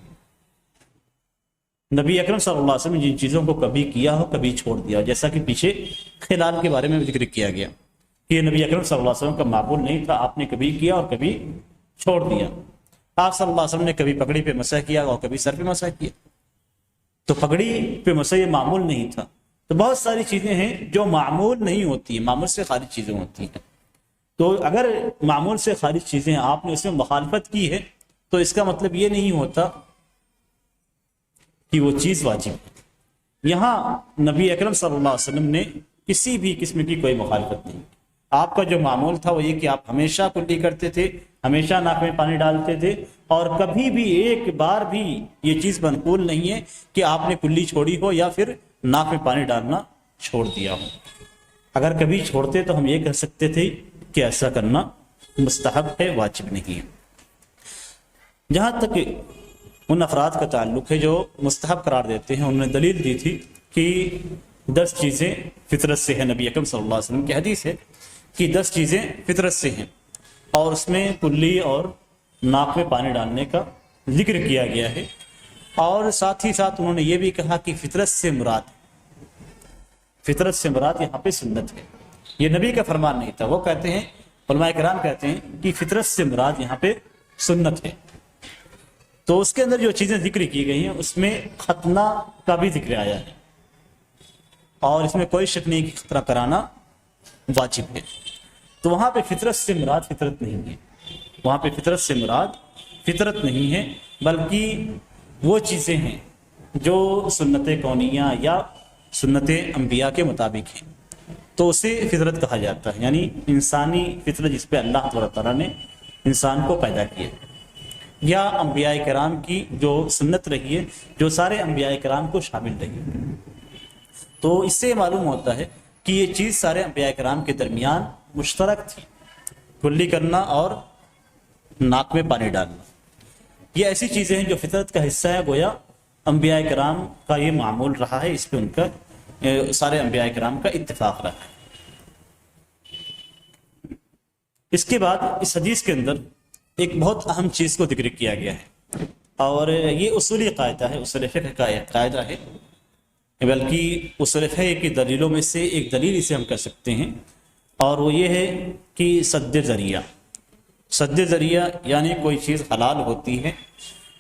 نبی اکرم صلی اللہ علیہ وسلم جن چیزوں کو کبھی کیا ہو کبھی چھوڑ دیا ہو، جیسا کہ پیچھے خلال کے بارے میں ذکر کیا گیا کہ یہ نبی اکرم صلی اللہ علیہ وسلم کا معمول نہیں تھا، آپ نے کبھی کیا اور کبھی چھوڑ دیا. آپ صلی اللہ علیہ وسلم نے کبھی پگڑی پہ مسح کیا اور کبھی سر پہ مسح کیا، تو پگڑی پہ مسح یہ معمول نہیں تھا. تو بہت ساری چیزیں ہیں جو معمول نہیں ہوتی ہیں، معمول سے خارج چیزیں ہوتی ہیں. تو اگر معمول سے خارج چیزیں آپ نے اس میں مخالفت کی ہے تو اس کا مطلب یہ نہیں ہوتا کہ وہ چیز واجب ہے. یہاں نبی اکرم صلی اللہ علیہ وسلم نے کسی بھی قسم کی کوئی مخالفت نہیں. آپ کا جو معمول تھا وہ یہ کہ آپ ہمیشہ کلی کرتے تھے، ہمیشہ ناک میں پانی ڈالتے تھے، اور کبھی بھی ایک بار بھی یہ چیز منقول نہیں ہے کہ آپ نے کلی چھوڑی ہو یا پھر ناک میں پانی ڈالنا چھوڑ دیا ہو. اگر کبھی چھوڑتے تو ہم یہ کہہ سکتے تھے کہ ایسا کرنا مستحب ہے، واجب نہیں ہے. جہاں تک ان افراد کا تعلق ہے جو مستحب قرار دیتے ہیں، انہوں نے دلیل دی تھی کہ 10 چیزیں فطرت سے ہیں. نبی اکرم صلی اللہ علیہ وسلم کی حدیث ہے کہ 10 چیزیں فطرت سے ہیں، اور اس میں کلی اور ناک میں پانی ڈالنے کا ذکر کیا گیا ہے. اور ساتھ ہی ساتھ انہوں نے یہ بھی کہا کہ فطرت سے مراد یہاں پہ سنت ہے. یہ نبی کا فرمان نہیں تھا. وہ کہتے ہیں، علماء کرام کہتے ہیں کہ فطرت سے مراد یہاں پہ سنت ہے. تو اس کے اندر جو چیزیں ذکر کی گئی ہیں اس میں ختنہ کا بھی ذکر آیا ہے، اور اس میں کوئی شک نہیں کہ ختنہ کرانا واجب ہے. تو وہاں پہ فطرت سے مراد فطرت نہیں ہے، وہاں پہ فطرت سے مراد فطرت نہیں ہے، بلکہ وہ چیزیں ہیں جو سنت کونیہ یا سنت انبیاء کے مطابق ہیں، تو اسے فطرت کہا جاتا ہے. یعنی انسانی فطرت جس پہ اللہ تعالیٰ نے انسان کو پیدا کیا، یا انبیاء کرام کی جو سنت رہی ہے، جو سارے انبیاء کرام کو شامل رہی ہے. تو اس سے معلوم ہوتا ہے کہ یہ چیز سارے انبیاء کرام کے درمیان مشترک تھی، کلی کرنا اور ناک میں پانی ڈالنا. یہ ایسی چیزیں ہیں جو فطرت کا حصہ ہے، گویا انبیاء کرام کا یہ معمول رہا ہے، اس پہ ان کا سارے انبیاء کرام کا اتفاق رہا ہے. اس کے بعد اس حدیث کے اندر ایک بہت اہم چیز کو ذکر کیا گیا ہے، اور یہ اصولی قاعدہ ہے، اصول فقہ کا ایک قاعدہ ہے، بلکہ اصول فقہ کی دلیلوں میں سے ایک دلیل اسے ہم کر سکتے ہیں، اور وہ یہ ہے کہ سد ذریعہ یعنی کوئی چیز حلال ہوتی ہے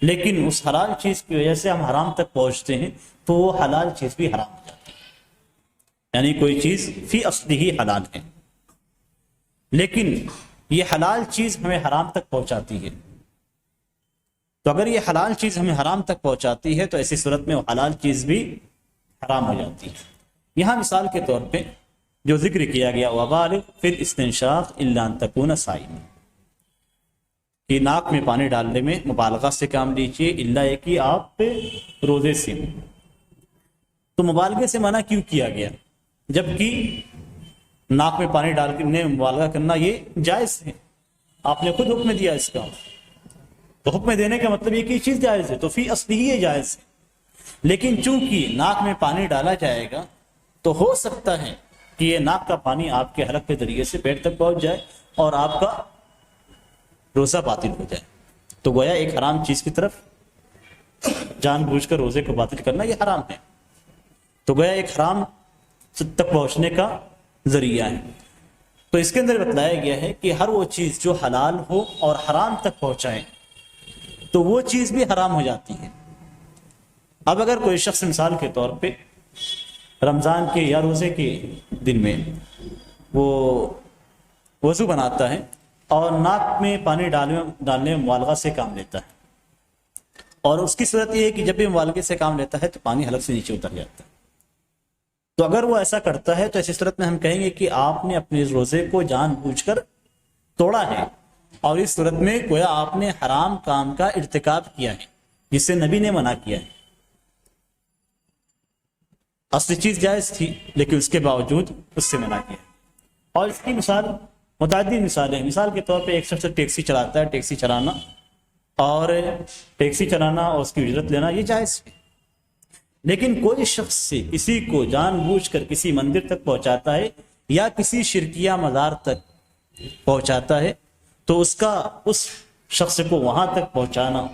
لیکن اس حلال چیز کی وجہ سے ہم حرام تک پہنچتے ہیں تو وہ حلال چیز بھی حرام ہو جاتی ہے. یعنی کوئی چیز فی اصلہ ہی حلال ہے لیکن یہ حلال چیز ہمیں حرام تک پہنچاتی ہے. تو اگر یہ حلال چیز ہمیں حرام تک پہنچاتی ہے تو ایسی صورت میں وہ حلال چیز بھی حرام ہو جاتی ہے. یہاں مثال کے طور پہ جو ذکر کیا گیا وبالغ فی الاستنشاق الا ان تکون صائما، کہ ناک میں پانی ڈالنے میں مبالغہ سے کام لیجیے الا یہ کہ آپ روزے سے ہوں. تو مبالغے سے منع کیوں کیا گیا جبکہ ناک میں پانی ڈالنے مبالغہ کرنا یہ جائز ہے؟ آپ نے خود حکم دیا اس کا، تو حکم دینے کا مطلب یہ کہ یہ چیز جائز ہے، تو فی اصلی ہی یہ جائز ہے. لیکن چونکہ ناک میں پانی ڈالا جائے گا تو ہو سکتا ہے کہ یہ ناک کا پانی آپ کے حلق کے ذریعے سے پیٹ تک پہنچ جائے اور آپ کا روزہ باطل ہو جائے. تو گویا ایک حرام چیز کی طرف جان بوجھ کر روزے کو باطل کرنا یہ حرام ہے، تو گویا ایک حرام تک پہنچنے کا ذریعہ ہے. تو اس کے اندر بتلایا گیا ہے کہ ہر وہ چیز جو حلال ہو اور حرام تک پہنچائے تو وہ چیز بھی حرام ہو جاتی ہے. اب اگر کوئی شخص مثال کے طور پہ رمضان کے یا روزے کے دن میں وہ وضو بناتا ہے اور ناک میں پانی ڈالنے مبالغہ سے کام لیتا ہے، اور اس کی صورت یہ ہے کہ جب بھی مبالغے سے کام لیتا ہے تو پانی حلق سے نیچے اتر جاتا ہے. تو اگر وہ ایسا کرتا ہے تو ایسی صورت میں ہم کہیں گے کہ آپ نے اپنے روزے کو جان بوجھ کر توڑا ہے, اور اس صورت میں گویا آپ نے حرام کام کا ارتکاب کیا ہے جس سے نبی نے منع کیا ہے. اصلی چیز جائز تھی لیکن اس کے باوجود اس سے منع کیا. اور اس کی مثال متعدد مثالیں ہیں. مثال کے طور پہ ایک شخص ٹیکسی چلاتا ہے, ٹیکسی چلانا اور اس کی اجرت لینا یہ جائز ہے. لیکن کوئی شخص سے کسی کو جان بوجھ کر کسی مندر تک پہنچاتا ہے یا کسی شرکیہ مزار تک پہنچاتا ہے تو اس شخص کو وہاں تک پہنچانا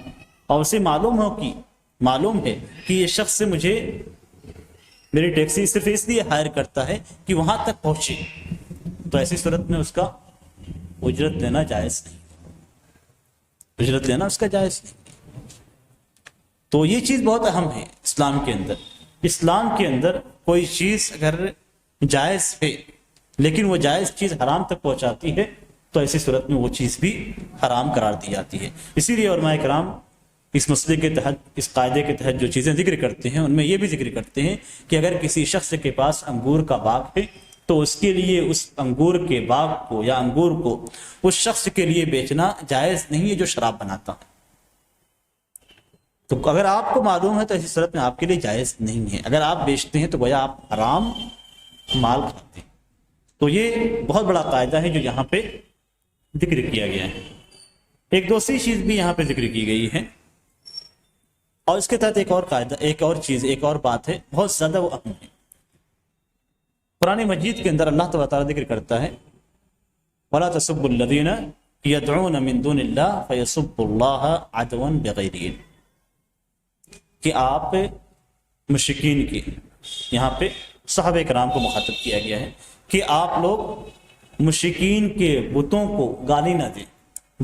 اور اسے معلوم ہے کہ یہ شخص سے مجھے میری ٹیکسی صرف اس لیے ہائر کرتا ہے کہ وہاں تک پہنچے, تو ایسی صورت میں اس کا اجرت لینا جائز نہیں. اجرت لینا اس کا جائز نہیں. تو یہ چیز بہت اہم ہے اسلام کے اندر. اسلام کے اندر کوئی چیز اگر جائز ہے لیکن وہ جائز چیز حرام تک پہنچاتی ہے تو ایسی صورت میں وہ چیز بھی حرام قرار دی جاتی ہے. اسی لیے علماء کرام اس مسئلے کے تحت, اس قاعدے کے تحت جو چیزیں ذکر کرتے ہیں ان میں یہ بھی ذکر کرتے ہیں کہ اگر کسی شخص کے پاس انگور کا باغ ہے تو اس کے لیے اس انگور کے باغ کو یا انگور کو اس شخص کے لیے بیچنا جائز نہیں ہے جو شراب بناتا ہے. تو اگر آپ کو معلوم ہے تو ایسی صورت میں آپ کے لیے جائز نہیں ہے. اگر آپ بیچتے ہیں تو گویا آپ حرام مال کھاتے ہیں. تو یہ بہت بڑا قاعدہ ہے جو یہاں پہ ذکر کیا گیا ہے. ایک دوسری چیز بھی یہاں پہ ذکر کی گئی ہے اور اس کے تحت ایک اور قاعدہ, ایک اور بات ہے بہت زیادہ وہ اہم ہے. قرآن مجید کے اندر اللہ تعالیٰ ذکر کرتا ہے وَلَا تَسُبُّوا الَّذِينَ يَدْعُونَ مِن دُونِ اللَّهِ فَيَسُبُّوا اللَّهَ عَدْوًا بِغَيْرِ عِلْمٍ, کہ آپ مشرکین کی, یہاں پہ صحابہ کرام کو مخاطب کیا گیا ہے کہ آپ لوگ مشرکین کے بتوں کو گالی نہ دیں,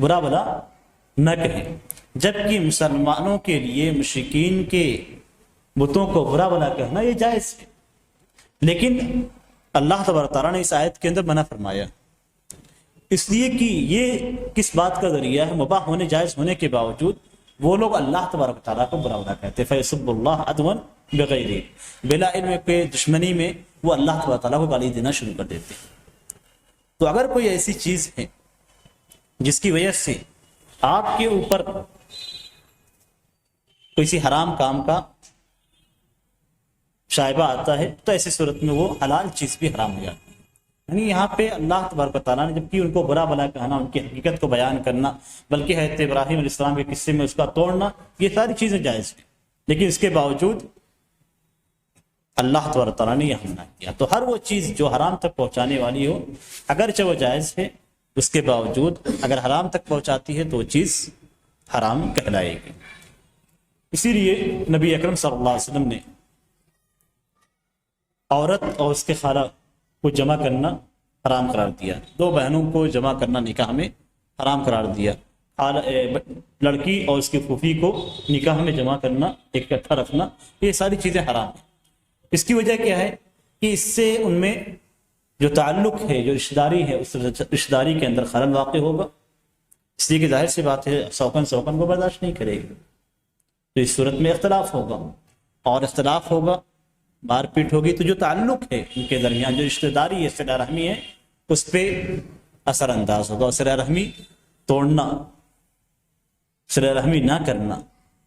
برا بلا نہ کہیں, جبکہ مسلمانوں کے لیے مشرکین کے بتوں کو برا بلا کہنا یہ جائز ہے. لیکن اللہ تبارک تعالیٰ نے اس آیت کے اندر منع فرمایا اس لیے کہ یہ کس بات کا ذریعہ ہے, مباح ہونے جائز ہونے کے باوجود وہ لوگ اللہ تبارک تعالیٰ کو برا بلا کہتے ہیں. فَيَسُبُّ اللَّهَ عَدْوًا بِغَيْرِ, بلا علم کے دشمنی میں وہ اللہ تبارک تعالیٰ کو گالی دینا شروع کر دیتے ہیں. تو اگر کوئی ایسی چیز ہے جس کی وجہ سے آپ کے اوپر کسی حرام کام کا شائبہ آتا ہے تو ایسی صورت میں وہ حلال چیز بھی حرام ہو جاتی ہے. یعنی یہاں پہ اللہ تبارک و تعالیٰ نے جبکہ ان کو برا بلا کہنا, ان کی حقیقت کو بیان کرنا, بلکہ حضرت ابراہیم علیہ السلام کے قصے میں اس کا توڑنا, یہ ساری چیزیں جائز ہیں, لیکن اس کے باوجود اللہ تبارک و تعالیٰ نے یہ منع کیا. تو ہر وہ چیز جو حرام تک پہنچانے والی ہو اگرچہ وہ جائز ہے اس کے باوجود اگر حرام تک پہنچاتی ہے تو وہ چیز حرام کہلائے گی. اسی لیے نبی اکرم صلی اللہ علیہ وسلم نے عورت اور اس کے خالہ کو جمع کرنا حرام قرار دیا. دو بہنوں کو جمع کرنا نکاح میں حرام قرار دیا. لڑکی اور اس کی پھوپھی کو نکاح میں جمع کرنا, اکٹھا رکھنا, یہ ساری چیزیں حرام ہیں. اس کی وجہ کیا ہے کہ اس سے ان میں جو تعلق ہے, جو رشتہ داری ہے, اس رشتہ داری کے اندر خلل واقع ہوگا. اس لیے کہ ظاہر سی بات ہے سوکن کو برداشت نہیں کرے گی, تو اس صورت میں اختلاف ہوگا, اور اختلاف ہوگا, مار پیٹ ہوگی, تو جو تعلق ہے ان کے درمیان, جو رشتہ داری ہے, صلہ رحمی ہے, اس پہ اثر انداز ہوگا. اور صلہ رحمی توڑنا, صلہ رحمی نہ کرنا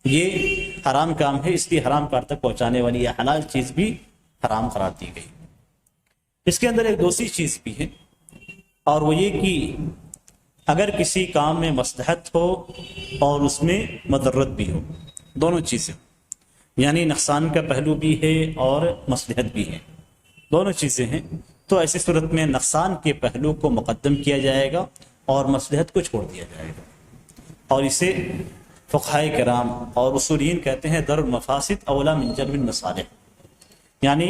یہ حرام کام ہے. اس لیے حرام کار تک پہنچانے والی یہ حلال چیز بھی حرام قرار دی گئی. اس کے اندر ایک دوسری چیز بھی ہے, اور وہ یہ کہ اگر کسی کام میں مصلحت ہو اور اس میں مضرت بھی ہو, دونوں چیزیں, یعنی نقصان کا پہلو بھی ہے اور مصلحت بھی ہے, دونوں چیزیں ہیں, تو ایسی صورت میں نقصان کے پہلو کو مقدم کیا جائے گا اور مصلحت کو چھوڑ دیا جائے گا. اور اسے فقہائے کرام اور اصولین کہتے ہیں درء المفاسد اولا من جلب المصالح, یعنی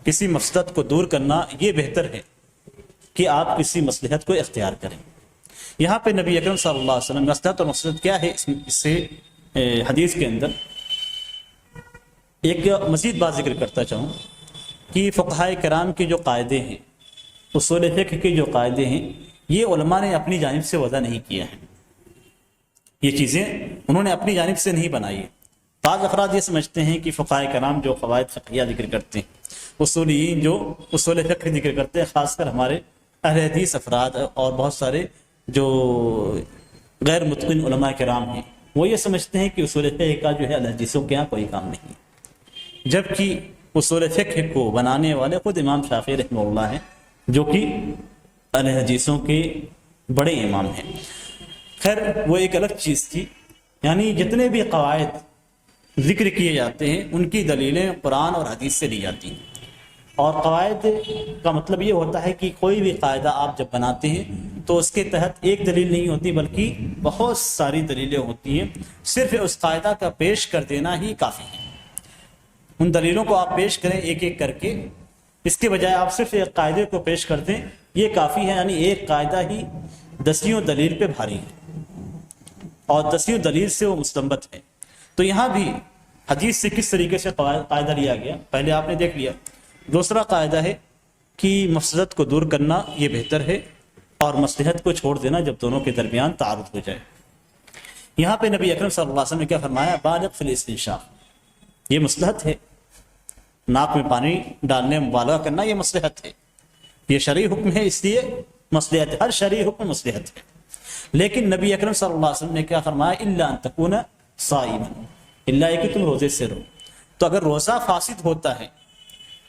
کسی مفسدت کو دور کرنا یہ بہتر ہے کہ آپ کسی مصلحت کو اختیار کریں. یہاں پہ نبی اکرم صلی اللہ علیہ وسلم مصلحت اور مفسدت کیا ہے اس سے حدیث کے اندر ایک مزید بات ذکر کرتا چاہوں کہ فقہائے کرام کے جو قاعدے ہیں, اصول فقہ کے جو قاعدے ہیں, یہ علماء نے اپنی جانب سے وضع نہیں کیا ہے. یہ چیزیں انہوں نے اپنی جانب سے نہیں بنائی ہے, بعض افراد یہ سمجھتے ہیں کہ فقہاء کرام جو قواعد فقہیہ ذکر کرتے ہیں، اصولیین جو اصول فقہ ذکر کرتے ہیں، خاص کر ہمارے اہل حدیث افراد اور بہت سارے جو غیر متقن علماء کرام ہیں، وہ یہ سمجھتے ہیں کہ اصول فقہ کا جو ہے اہل حدیثوں کے یہاں کوئی کام نہیں ہے، جبکہ اصول فقہ کو بنانے والے خود امام شافعی رحمہ اللہ ہیں، جو کہ اہل حدیثوں کے بڑے امام ہیں۔ خیر وہ ایک الگ چیز تھی، یعنی جتنے بھی قواعد ذکر کیے جاتے ہیں ان کی دلیلیں قرآن اور حدیث سے لی جاتی ہیں، اور قواعد کا مطلب یہ ہوتا ہے کہ کوئی بھی قاعدہ آپ جب بناتے ہیں تو اس کے تحت ایک دلیل نہیں ہوتی بلکہ بہت ساری دلیلیں ہوتی ہیں، صرف اس قاعدہ کا پیش کر دینا ہی کافی ہے۔ ان دلیلوں کو آپ پیش کریں ایک ایک کر کے، اس کے بجائے آپ صرف ایک قاعدے کو پیش کر دیں، یہ کافی ہے، یعنی ایک قاعدہ ہی دسیوں دلیل پہ بھاری ہے اور دسیوں دلیل سے وہ مستنبت ہے۔ تو یہاں بھی حدیث سے کس طریقے سے قاعدہ لیا گیا پہلے آپ نے دیکھ لیا۔ دوسرا قاعدہ ہے کہ مفسدت کو دور کرنا یہ بہتر ہے اور مصلحت کو چھوڑ دینا جب دونوں کے درمیان تعارض ہو جائے۔ یہاں پہ نبی اکرم صلی اللہ علیہ وسلم نے کیا فرمایا؟ بالغ فی الاستنشاق، یہ مصلحت ہے، ناک میں پانی ڈالنے میں مبالغہ کرنا یہ مصلحت ہے، یہ شرعی حکم ہے، اس لیے مصلحت ہے، ہر شرعی حکم مصلحت ہے۔ لیکن نبی اکرم صلی اللہ علیہ وسلم نے کیا فرمایا؟ الا ان تکون صائما، الا یہ کہ تم روزے سے رہو۔ تو اگر روزہ فاسد ہوتا ہے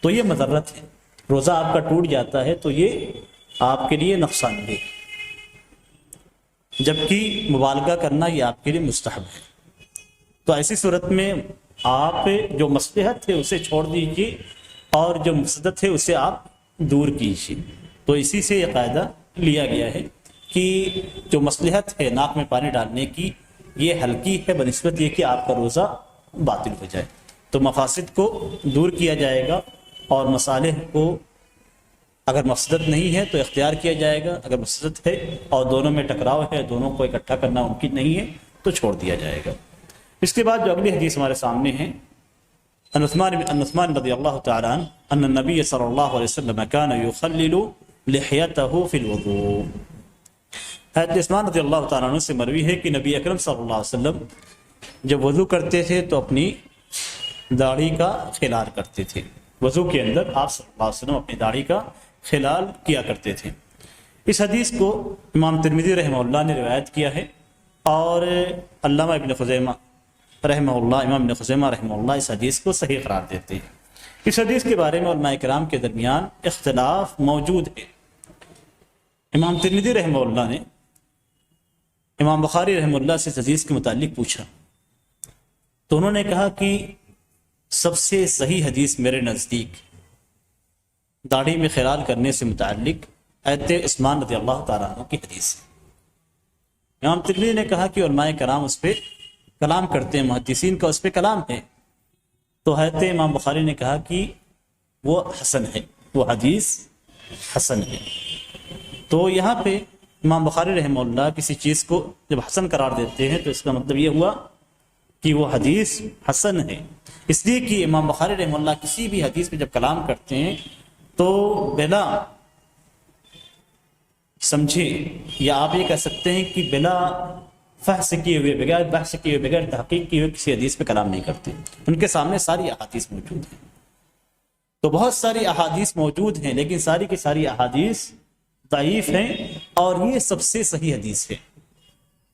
تو یہ مضرت ہے، روزہ آپ کا ٹوٹ جاتا ہے تو یہ آپ کے لیے نقصان دہ، جبکہ مبالغہ کرنا یہ آپ کے لیے مستحب ہے۔ تو ایسی صورت میں آپ جو مصلحت ہے اسے چھوڑ دیجیے اور جو مفسدت ہے اسے آپ دور کیجیے۔ تو اسی سے یہ قاعدہ لیا گیا ہے کہ جو مصلحت ہے ناک میں پانی ڈالنے کی یہ ہلکی ہے بنسبت یہ کہ آپ کا روزہ باطل ہو جائے، تو مفاسد کو دور کیا جائے گا اور مصالح کو اگر مفسدت نہیں ہے تو اختیار کیا جائے گا، اگر مفسدت ہے اور دونوں میں ٹکراؤ ہے، دونوں کو اکٹھا کرنا ممکن نہیں ہے تو چھوڑ دیا جائے گا۔ اس کے بعد جو اگلی حدیث ہمارے سامنے ہے، ان عثمان رضی اللہ تعالی عنہ ان النبی صلی اللہ علیہ وسلم كان يخلل لحيته في الوضوء۔ حضرت عثمان رضی اللہ تعالیٰ عنہ سے مروی ہے کہ نبی اکرم صلی اللہ علیہ وسلم جب وضو کرتے تھے تو اپنی داڑھی کا خلال کرتے تھے، وضو کے اندر آپ صلی اللہ علیہ وسلم اپنی داڑھی کا خلال کیا کرتے تھے۔ اس حدیث کو امام ترمذی رحمہ اللہ نے روایت کیا ہے، اور علامہ ابن خزیمہ رحمہ اللہ، امام ابن خزیمہ رحمہ اللہ اس حدیث کو صحیح قرار دیتے ہیں۔ اس حدیث کے بارے میں علماء کرام کے درمیان اختلاف موجود ہے۔ امام ترمذی رحمہ اللہ نے امام بخاری رحمہ اللہ سے اس حدیث کے متعلق پوچھا تو انہوں نے کہا کہ سب سے صحیح حدیث میرے نزدیک داڑھی میں خلال کرنے سے متعلق حضرت عثمان رضی اللہ تعالیٰ عنہ کی حدیث ہے۔ امام ترمذی نے کہا کہ علماء کرام اس پہ کلام کرتے ہیں، محدثین کا اس پہ کلام ہے، تو حضرت امام بخاری نے کہا کہ وہ حسن ہے، وہ حدیث حسن ہے۔ تو یہاں پہ امام بخاری رحمہ اللہ کسی چیز کو جب حسن قرار دیتے ہیں تو اس کا مطلب یہ ہوا کہ وہ حدیث حسن ہے، اس لیے کہ امام بخاری رحمہ اللہ کسی بھی حدیث پہ جب کلام کرتے ہیں تو بلا سمجھے، یا آپ یہ کہہ سکتے ہیں کہ بلا فحص کیے ہوئے، بغیر بحث کیے ہوئے، بغیر تحقیق کیے ہوئے کسی حدیث پہ کلام نہیں کرتے، ان کے سامنے ساری احادیث موجود ہیں۔ تو بہت ساری احادیث موجود ہیں لیکن ساری کی ساری احادیث ضعیف ہیں، اور یہ سب سے صحیح حدیث ہے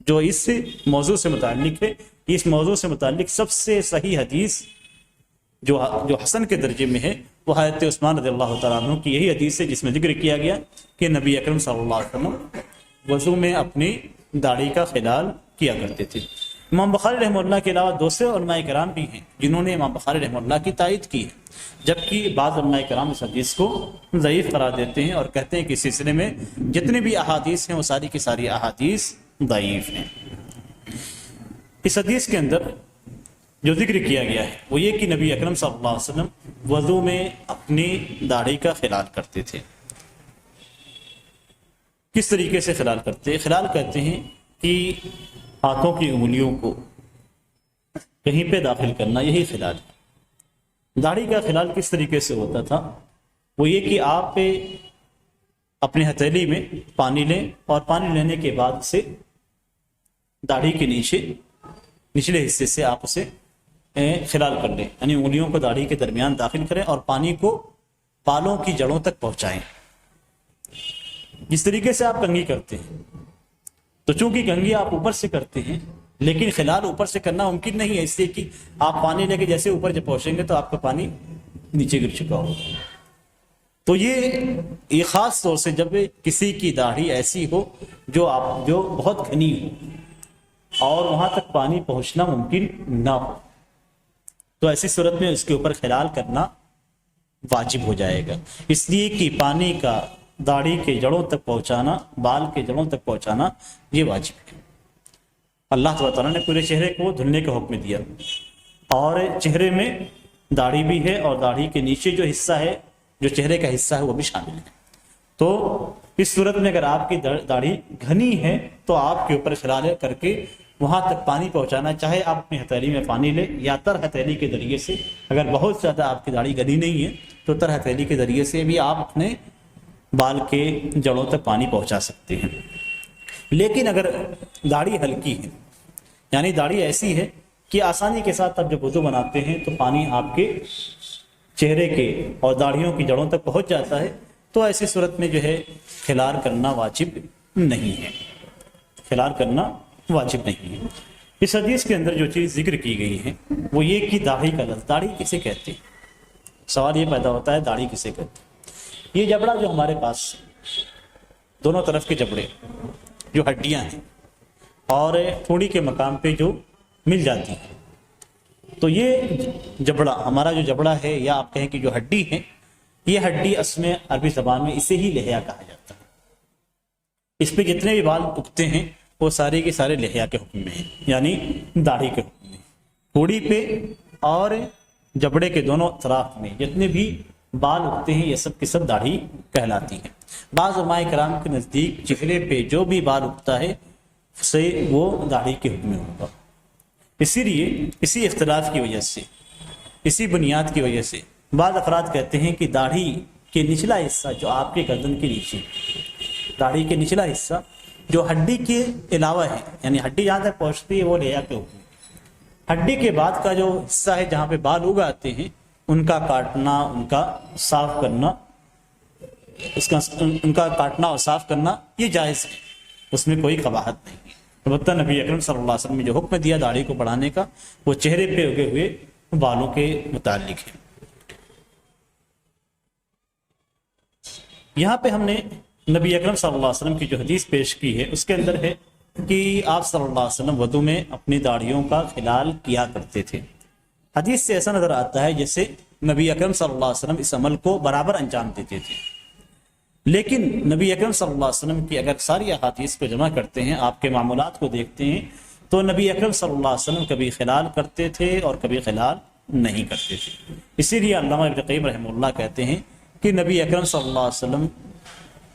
جو اس موضوع سے متعلق ہے۔ اس موضوع سے متعلق سب سے صحیح حدیث جو حسن کے درجے میں ہے وہ حضرت عثمان رضی اللہ تعالیٰ عنہ کی یہی حدیث ہے جس میں ذکر کیا گیا کہ نبی اکرم صلی اللہ علیہ وسلم وضو میں اپنی داڑھی کا خلال کیا کرتے تھے۔ امام بخاری رحمہ اللہ کے علاوہ دوسرے علماء کرام بھی ہیں جنہوں نے امام بخاری رحمہ اللہ کی تائید کی ہے، جبکہ بعض علماء کرام اس حدیث کو ضعیف قرار دیتے ہیں اور کہتے ہیں کہ اس سلسلے میں جتنے بھی احادیث ہیں وہ ساری کی ساری احادیث ضعیف ہیں۔ اس حدیث کے اندر جو ذکر کیا گیا ہے وہ یہ کہ نبی اکرم صلی اللہ علیہ وسلم وضو میں اپنی داڑھی کا خلال کرتے تھے۔ کس طریقے سے خلال کرتے؟ خلال کہتے ہیں کہ ہاتھوں کی انگلیوں کو کہیں پہ داخل کرنا، یہی خلال ہے۔ داڑھی کا خلال کس طریقے سے ہوتا تھا؟ وہ یہ کہ آپ اپنے ہتھیلی میں پانی لیں اور پانی لینے کے بعد اسے داڑھی کے نیچے نچلے حصے سے آپ اسے خلال کر لیں، یعنی انگلیوں کو داڑھی کے درمیان داخل کریں اور پانی کو بالوں کی جڑوں تک پہنچائیں، جس طریقے سے آپ کنگھی کرتے ہیں۔ تو چونکہ کنگھی آپ اوپر سے کرتے ہیں لیکن خلال اوپر سے کرنا ممکن نہیں ہے، اس لیے کہ آپ پانی لے کے جیسے اوپر جب پہنچیں گے تو آپ کا پانی نیچے گر چکا ہو۔ تو یہ خاص طور سے جب کسی کی داڑھی ایسی ہو جو بہت گھنی ہو اور وہاں تک پانی پہنچنا ممکن نہ ہو، تو ایسی صورت میں اس کے اوپر خلال کرنا واجب ہو جائے گا، اس لیے کہ پانی کا داڑھی کے جڑوں تک پہنچانا، بال کے جڑوں تک پہنچانا یہ واجب ہے۔ اللہ تعالیٰ نے پورے چہرے کو دھلنے کا حکم دیا، اور چہرے میں داڑھی بھی ہے اور داڑھی کے نیچے جو حصہ ہے، جو چہرے کا حصہ ہے، وہ بھی شامل ہے۔ تو اس صورت میں اگر آپ کی داڑھی گھنی ہے تو آپ کے اوپر خلال کر کے وہاں تک پانی پہنچانا، چاہے آپ اپنی ہتھیلی میں پانی لیں یا تر ہتھیلی کے ذریعے سے، اگر بہت زیادہ آپ کی داڑھی گھنی نہیں ہے تو تر ہتھیلی کے ذریعے سے بھی آپ اپنے بال کے جڑوں تک پانی پہنچا سکتے ہیں۔ لیکن اگر داڑھی ہلکی ہے، یعنی داڑھی ایسی ہے کہ آسانی کے ساتھ آپ جب وضو بناتے ہیں تو پانی آپ کے چہرے کے اور داڑھیوں کی جڑوں تک پہنچ جاتا ہے، تو ایسی صورت میں جو ہے خلال کرنا واجب نہیں ہے، خلال کرنا واجب نہیں ہے۔ اس حدیث کے اندر جو چیز ذکر کی گئی ہے وہ یہ کہ داڑھی کا لفظ، داڑھی کسے کہتے ہیں؟ سوال یہ پیدا ہوتا ہے داڑھی کسے کہتے ہیں؟ یہ جبڑا جو ہمارے پاس دونوں طرف کے جبڑے جو ہڈیاں ہیں اور تھوڑی کے مقام پہ جو مل جاتی ہیں، تو یہ جبڑا، ہمارا جو جبڑا ہے یا آپ کہیں کہ جو ہڈی ہے، یہ ہڈی اصل میں عربی زبان میں اسے ہی لحیہ کہا جاتا ہے۔ اس پہ جتنے بھی بال اگتے ہیں وہ سارے کے سارے لحیہ کے حکم میں ہیں، یعنی داڑھی کے حکم میں، تھوڑی پہ اور جبڑے کے دونوں اطراف میں جتنے بھی بال اگتے ہیں یہ سب کی سب داڑھی کہلاتی ہیں۔ بعض علماء کرام کے نزدیک چہرے پہ جو بھی بال اگتا ہے سے وہ داڑھی کے حکم میں ہوگا۔ اسی لیے اسی اختلاف کی وجہ سے، اسی بنیاد کی وجہ سے بعض افراد کہتے ہیں کہ داڑھی کے نچلا حصہ جو آپ کے گردن کے نیچے، داڑھی کے نچلا حصہ جو ہڈی کے علاوہ ہے، یعنی ہڈی جہاں تک پہنچتی ہے وہ لحیہ کے حکم ہے، ہڈی کے بعد کا جو حصہ ہے جہاں پہ بال اگ آتے ہیں ان کا کاٹنا، ان کا صاف کرنا، ان کا کاٹنا اور صاف کرنا یہ جائز ہے، اس میں کوئی قباحت نہیں ہے۔ البتہ نبی اکرم صلی اللہ علیہ وسلم نے جو حکم دیا داڑھی کو بڑھانے کا وہ چہرے پہ اگے ہوئے بالوں کے متعلق ہے۔ یہاں پہ ہم نے نبی اکرم صلی اللہ علیہ وسلم کی جو حدیث پیش کی ہے اس کے اندر ہے کہ آپ صلی اللہ علیہ وسلم وضو میں اپنی داڑھیوں کا خلال کیا کرتے تھے۔ حدیث سے ایسا نظر آتا ہے جیسے نبی اکرم صلی اللہ علیہ وسلم اس عمل کو برابر انجام دیتے تھے، لیکن نبی اکرم صلی اللہ علیہ وسلم کی اگر ساری احادیث کو جمع کرتے ہیں، آپ کے معمولات کو دیکھتے ہیں، تو نبی اکرم صلی اللہ علیہ وسلم کبھی خلال کرتے تھے اور کبھی خلال نہیں کرتے تھے۔ اسی لیے علامہ ابن قیم رحمہ اللہ کہتے ہیں کہ نبی اکرم صلی اللہ علیہ وسلم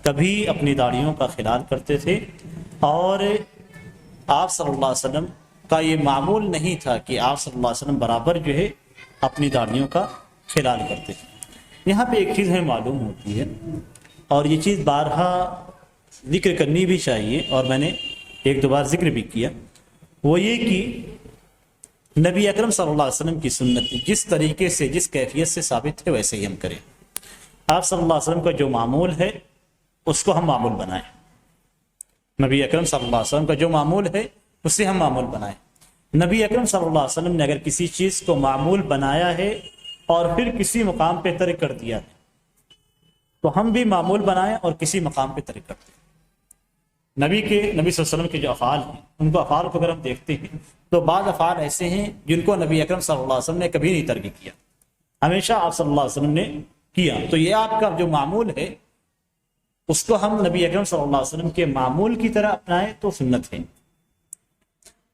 کبھی اپنی داڑھیوں کا خلال کرتے تھے، اور آپ صلی اللہ علیہ وسلم کا یہ معمول نہیں تھا کہ آپ صلی اللہ علیہ وسلم برابر جو ہے اپنی داڑھیوں کا خلال کرتے تھے۔ یہاں پہ ایک چیز ہمیں معلوم ہوتی ہے اور یہ چیز بارہا ذکر کرنی بھی چاہیے، اور میں نے ایک دو بار ذکر بھی کیا، وہ یہ کہ نبی اکرم صلی اللہ علیہ وسلم کی سنت جس طریقے سے، جس کیفیت سے ثابت ہے ویسے ہی ہم کریں۔ آپ صلی اللہ علیہ وسلم کا جو معمول ہے اس کو ہم معمول بنائیں، نبی اکرم صلی اللہ علیہ وسلم کا جو معمول ہے اسے ہم معمول بنائیں۔ نبی اکرم صلی اللہ علیہ وسلم نے اگر کسی چیز کو معمول بنایا ہے اور پھر کسی مقام پہ ترک کر دیا ہے تو ہم بھی معمول بنائیں اور کسی مقام پہ ترک کرتے ہیں۔ نبی صلی اللہ علیہ وسلم کے جو افعال ہیں ان کو افعال کو اگر ہم دیکھتے ہیں تو بعض افعال ایسے ہیں جن کو نبی اکرم صلی اللہ علیہ وسلم نے کبھی نہیں ترک کیا، ہمیشہ آپ صلی اللہ علیہ وسلم نے کیا۔ تو یہ آپ کا جو معمول ہے اس کو ہم نبی اکرم صلی اللہ علیہ وسلم کے معمول کی طرح اپنائیں تو سنت ہے۔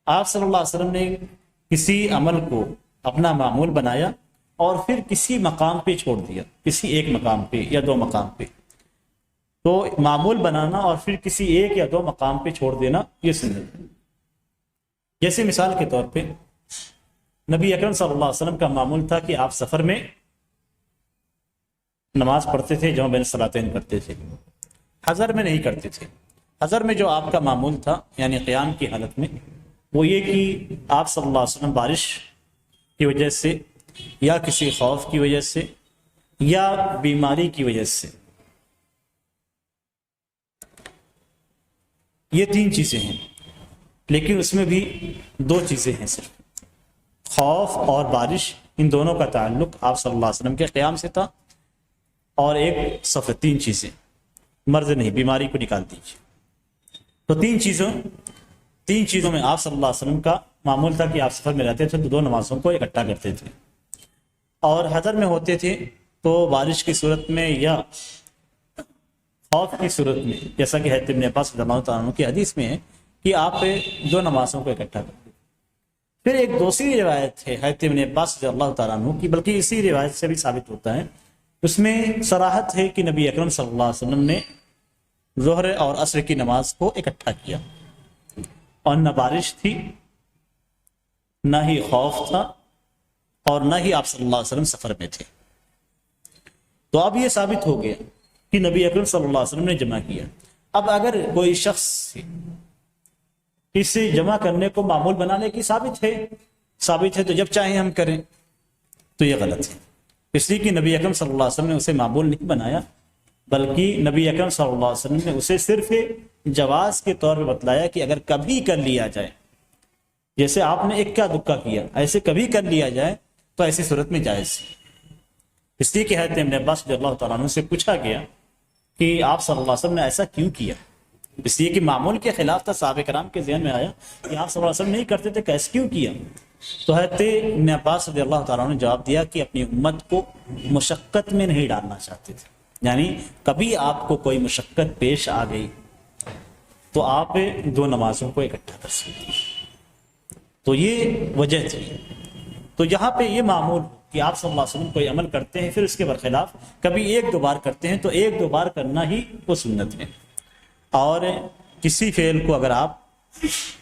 آپ صلی اللہ علیہ وسلم نے کسی عمل کو اپنا معمول بنایا اور پھر کسی مقام پہ چھوڑ دیا، کسی ایک مقام پہ یا دو مقام پہ، تو معمول بنانا اور پھر کسی ایک یا دو مقام پہ چھوڑ دینا یہ سنت ہے۔ جیسے مثال کے طور پہ نبی اکرم صلی اللہ علیہ وسلم کا معمول تھا کہ آپ سفر میں نماز پڑھتے تھے، جمع بین الصلاتین کرتے تھے، حضر میں نہیں کرتے تھے۔ حضر میں جو آپ کا معمول تھا یعنی قیام کی حالت میں وہ یہ کہ آپ صلی اللہ علیہ وسلم بارش کی وجہ سے یا کسی خوف کی وجہ سے یا بیماری کی وجہ سے. یہ 3 چیزیں ہیں، لیکن اس میں بھی 2 چیزیں ہیں صرف. خوف اور بارش، ان دونوں کا تعلق آپ صلی اللہ علیہ وسلم کے قیام سے تھا. اور ایک سفر، 3 چیزیں، مرض نہیں، بیماری کو نکال دیجیے. تو 3 چیزوں میں آپ صلی اللہ علیہ وسلم کا معمول تھا کہ آپ سفر میں رہتے تھے تو 2 نمازوں کو اکٹھا کرتے تھے، اور حضر میں ہوتے تھے تو بارش کی صورت میں یا خوف کی صورت میں، جیسا کہ حضرت ابن عباس رضی اللہ تعالیٰ عنہ کی حدیث میں ہے کہ آپ 2 نمازوں کو اکٹھا کرتے تھے. پھر ایک دوسری روایت ہے حضرت ابن عباس رضی اللہ تعالیٰ عنہ کی، بلکہ اسی روایت سے بھی ثابت ہوتا ہے، اس میں صراحت ہے کہ نبی اکرم صلی اللہ علیہ وسلم نے ظہر اور عصر کی نماز کو اکٹھا کیا، اور نہ بارش تھی، نہ ہی خوف تھا، اور نہ ہی آپ صلی اللہ علیہ وسلم سفر میں تھے. تو اب یہ ثابت ہو گیا کہ نبی اکرم صلی اللہ علیہ وسلم نے جمع کیا. اب اگر کوئی شخص اسے جمع کرنے کو معمول بنانے کی ثابت ہے تو جب چاہیں ہم کریں، تو یہ غلط ہے. اس لیے کہ نبی اکرم صلی اللہ علیہ وسلم نے اسے معمول نہیں بنایا، بلکہ نبی اکرم صلی اللہ علیہ وسلم نے اسے صرف جواز کے طور پہ بتلایا کہ اگر کبھی کر لیا جائے، جیسے آپ نے اکا دکا کیا، ایسے کبھی کر لیا جائے تو ایسی صورت میں جائز ہے. اس لیے کہ حضرت ابن عباس رضی اللہ تعالیٰ عنہ سے پوچھا گیا کہ آپ صلی اللہ علیہ وسلم نے ایسا کیوں کیا؟ اس لیے کہ معمول کے خلاف تھا. صحابہ کرام کے ذہن میں آیا کہ آپ صلی اللہ علیہ وسلم نہیں کرتے تھے، کیسے کیوں کیا؟ تو حضرت ابن عباس رضی اللہ تعالیٰ عنہ نے جواب دیا کہ اپنی امت کو مشقت میں نہیں ڈالنا چاہتے تھے. یعنی کبھی آپ کو کوئی مشقت پیش آ گئی تو آپ 2 نمازوں کو اکٹھا کر سکتے ہیں. تو یہ وجہ تھی. تو یہاں پہ یہ معمول کہ آپ صلی اللہ علیہ وسلم کوئی عمل کرتے ہیں، پھر اس کے برخلاف کبھی 1-2 بار کرتے ہیں، تو 1-2 بار کرنا ہی وہ سنت ہے. اور کسی فعل کو اگر آپ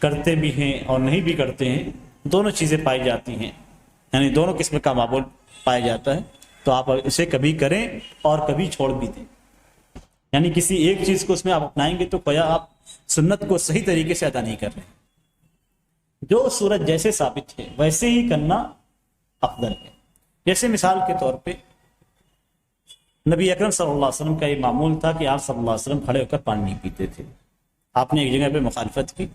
کرتے بھی ہیں اور نہیں بھی کرتے ہیں، دونوں چیزیں پائی جاتی ہیں، یعنی دونوں قسم کا معمول پایا جاتا ہے، تو آپ اسے کبھی کریں اور کبھی چھوڑ بھی دیں. یعنی کسی ایک چیز کو اس میں آپ اپنائیں گے تو گویا آپ سنت کو صحیح طریقے سے ادا نہیں کر رہے. جو صورت جیسے ثابت ہے ویسے ہی کرنا افضل ہے. جیسے مثال کے طور پہ نبی اکرم صلی اللہ علیہ وسلم کا یہ معمول تھا کہ آپ صلی اللہ علیہ وسلم کھڑے ہو کر پانی نہیں پیتے تھے. آپ نے ایک جگہ پہ مخالفت کی،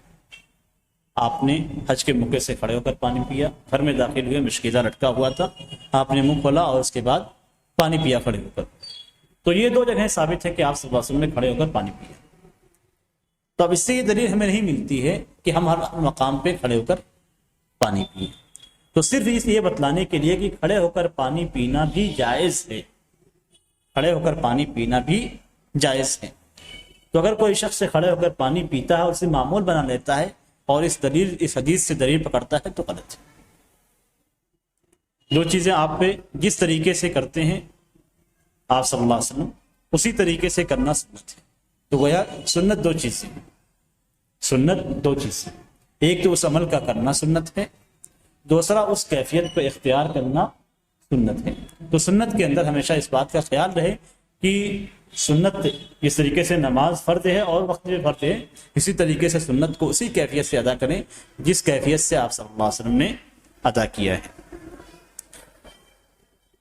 آپ نے حج کے موقع سے کھڑے ہو کر پانی پیا، گھر میں داخل ہوئے، مشکیزہ لٹکا ہوا تھا، آپ نے منہ کھولا اور اس کے بعد پانی پیا کھڑے ہو کر. تو یہ 2 جگہیں ثابت ہے کہ آپ صلی اللہ علیہ وسلم نے کھڑے ہو کر پانی پیا. تو اب اس سے یہ دلیل ہمیں نہیں ملتی ہے کہ ہم ہر مقام پہ کھڑے ہو کر پانی پئیں. تو صرف اس یہ بتلانے کے لیے کہ کھڑے ہو کر پانی پینا بھی جائز ہے، کھڑے ہو کر پانی پینا بھی جائز ہے. تو اگر کوئی شخص کھڑے ہو کر پانی پیتا ہے اور اسے معمول بنا لیتا ہے اور اس حدیث سے دلیل پکڑتا ہے تو غلط ہے. جو چیزیں آپ پہ جس طریقے سے کرتے ہیں آپ صلی اللہ علیہ وسلم، اسی طریقے سے کرنا سنت ہے. تو گویا سنت 2 چیزیں، سنت 2 چیزیں، ایک تو اس عمل کا کرنا سنت ہے، دوسرا اس کیفیت کو اختیار کرنا سنت ہے. تو سنت کے اندر ہمیشہ اس بات کا خیال رہے کہ سنت اس طریقے سے نماز فرض ہے اور وقت میں فرض ہے، اسی طریقے سے سنت کو اسی کیفیت سے ادا کریں جس کیفیت سے آپ صلی اللہ علیہ وسلم نے ادا کیا ہے.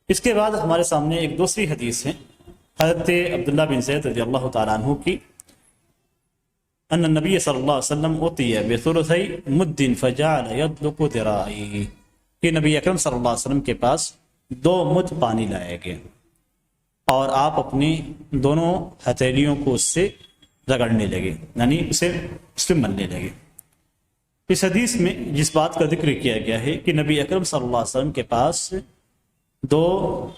اس کے بعد ہمارے سامنے ایک دوسری حدیث ہے حضرت عبداللہ بن زید رضی اللہ تعالیٰ عنہ کی، ان النبی صلی اللہ علیہ وسلم اتی بثلثی مد فجعل یدلق ذراعی، کہ نبی اکرم صلی اللہ علیہ وسلم کے پاس 2 مد پانی لائے گئے اور آپ اپنی دونوں ہتھیلیوں کو اس سے رگڑنے لگے، یعنی اسے ملنے لگے. اس حدیث میں جس بات کا ذکر کیا گیا ہے کہ نبی اکرم صلی اللہ علیہ وسلم کے پاس 2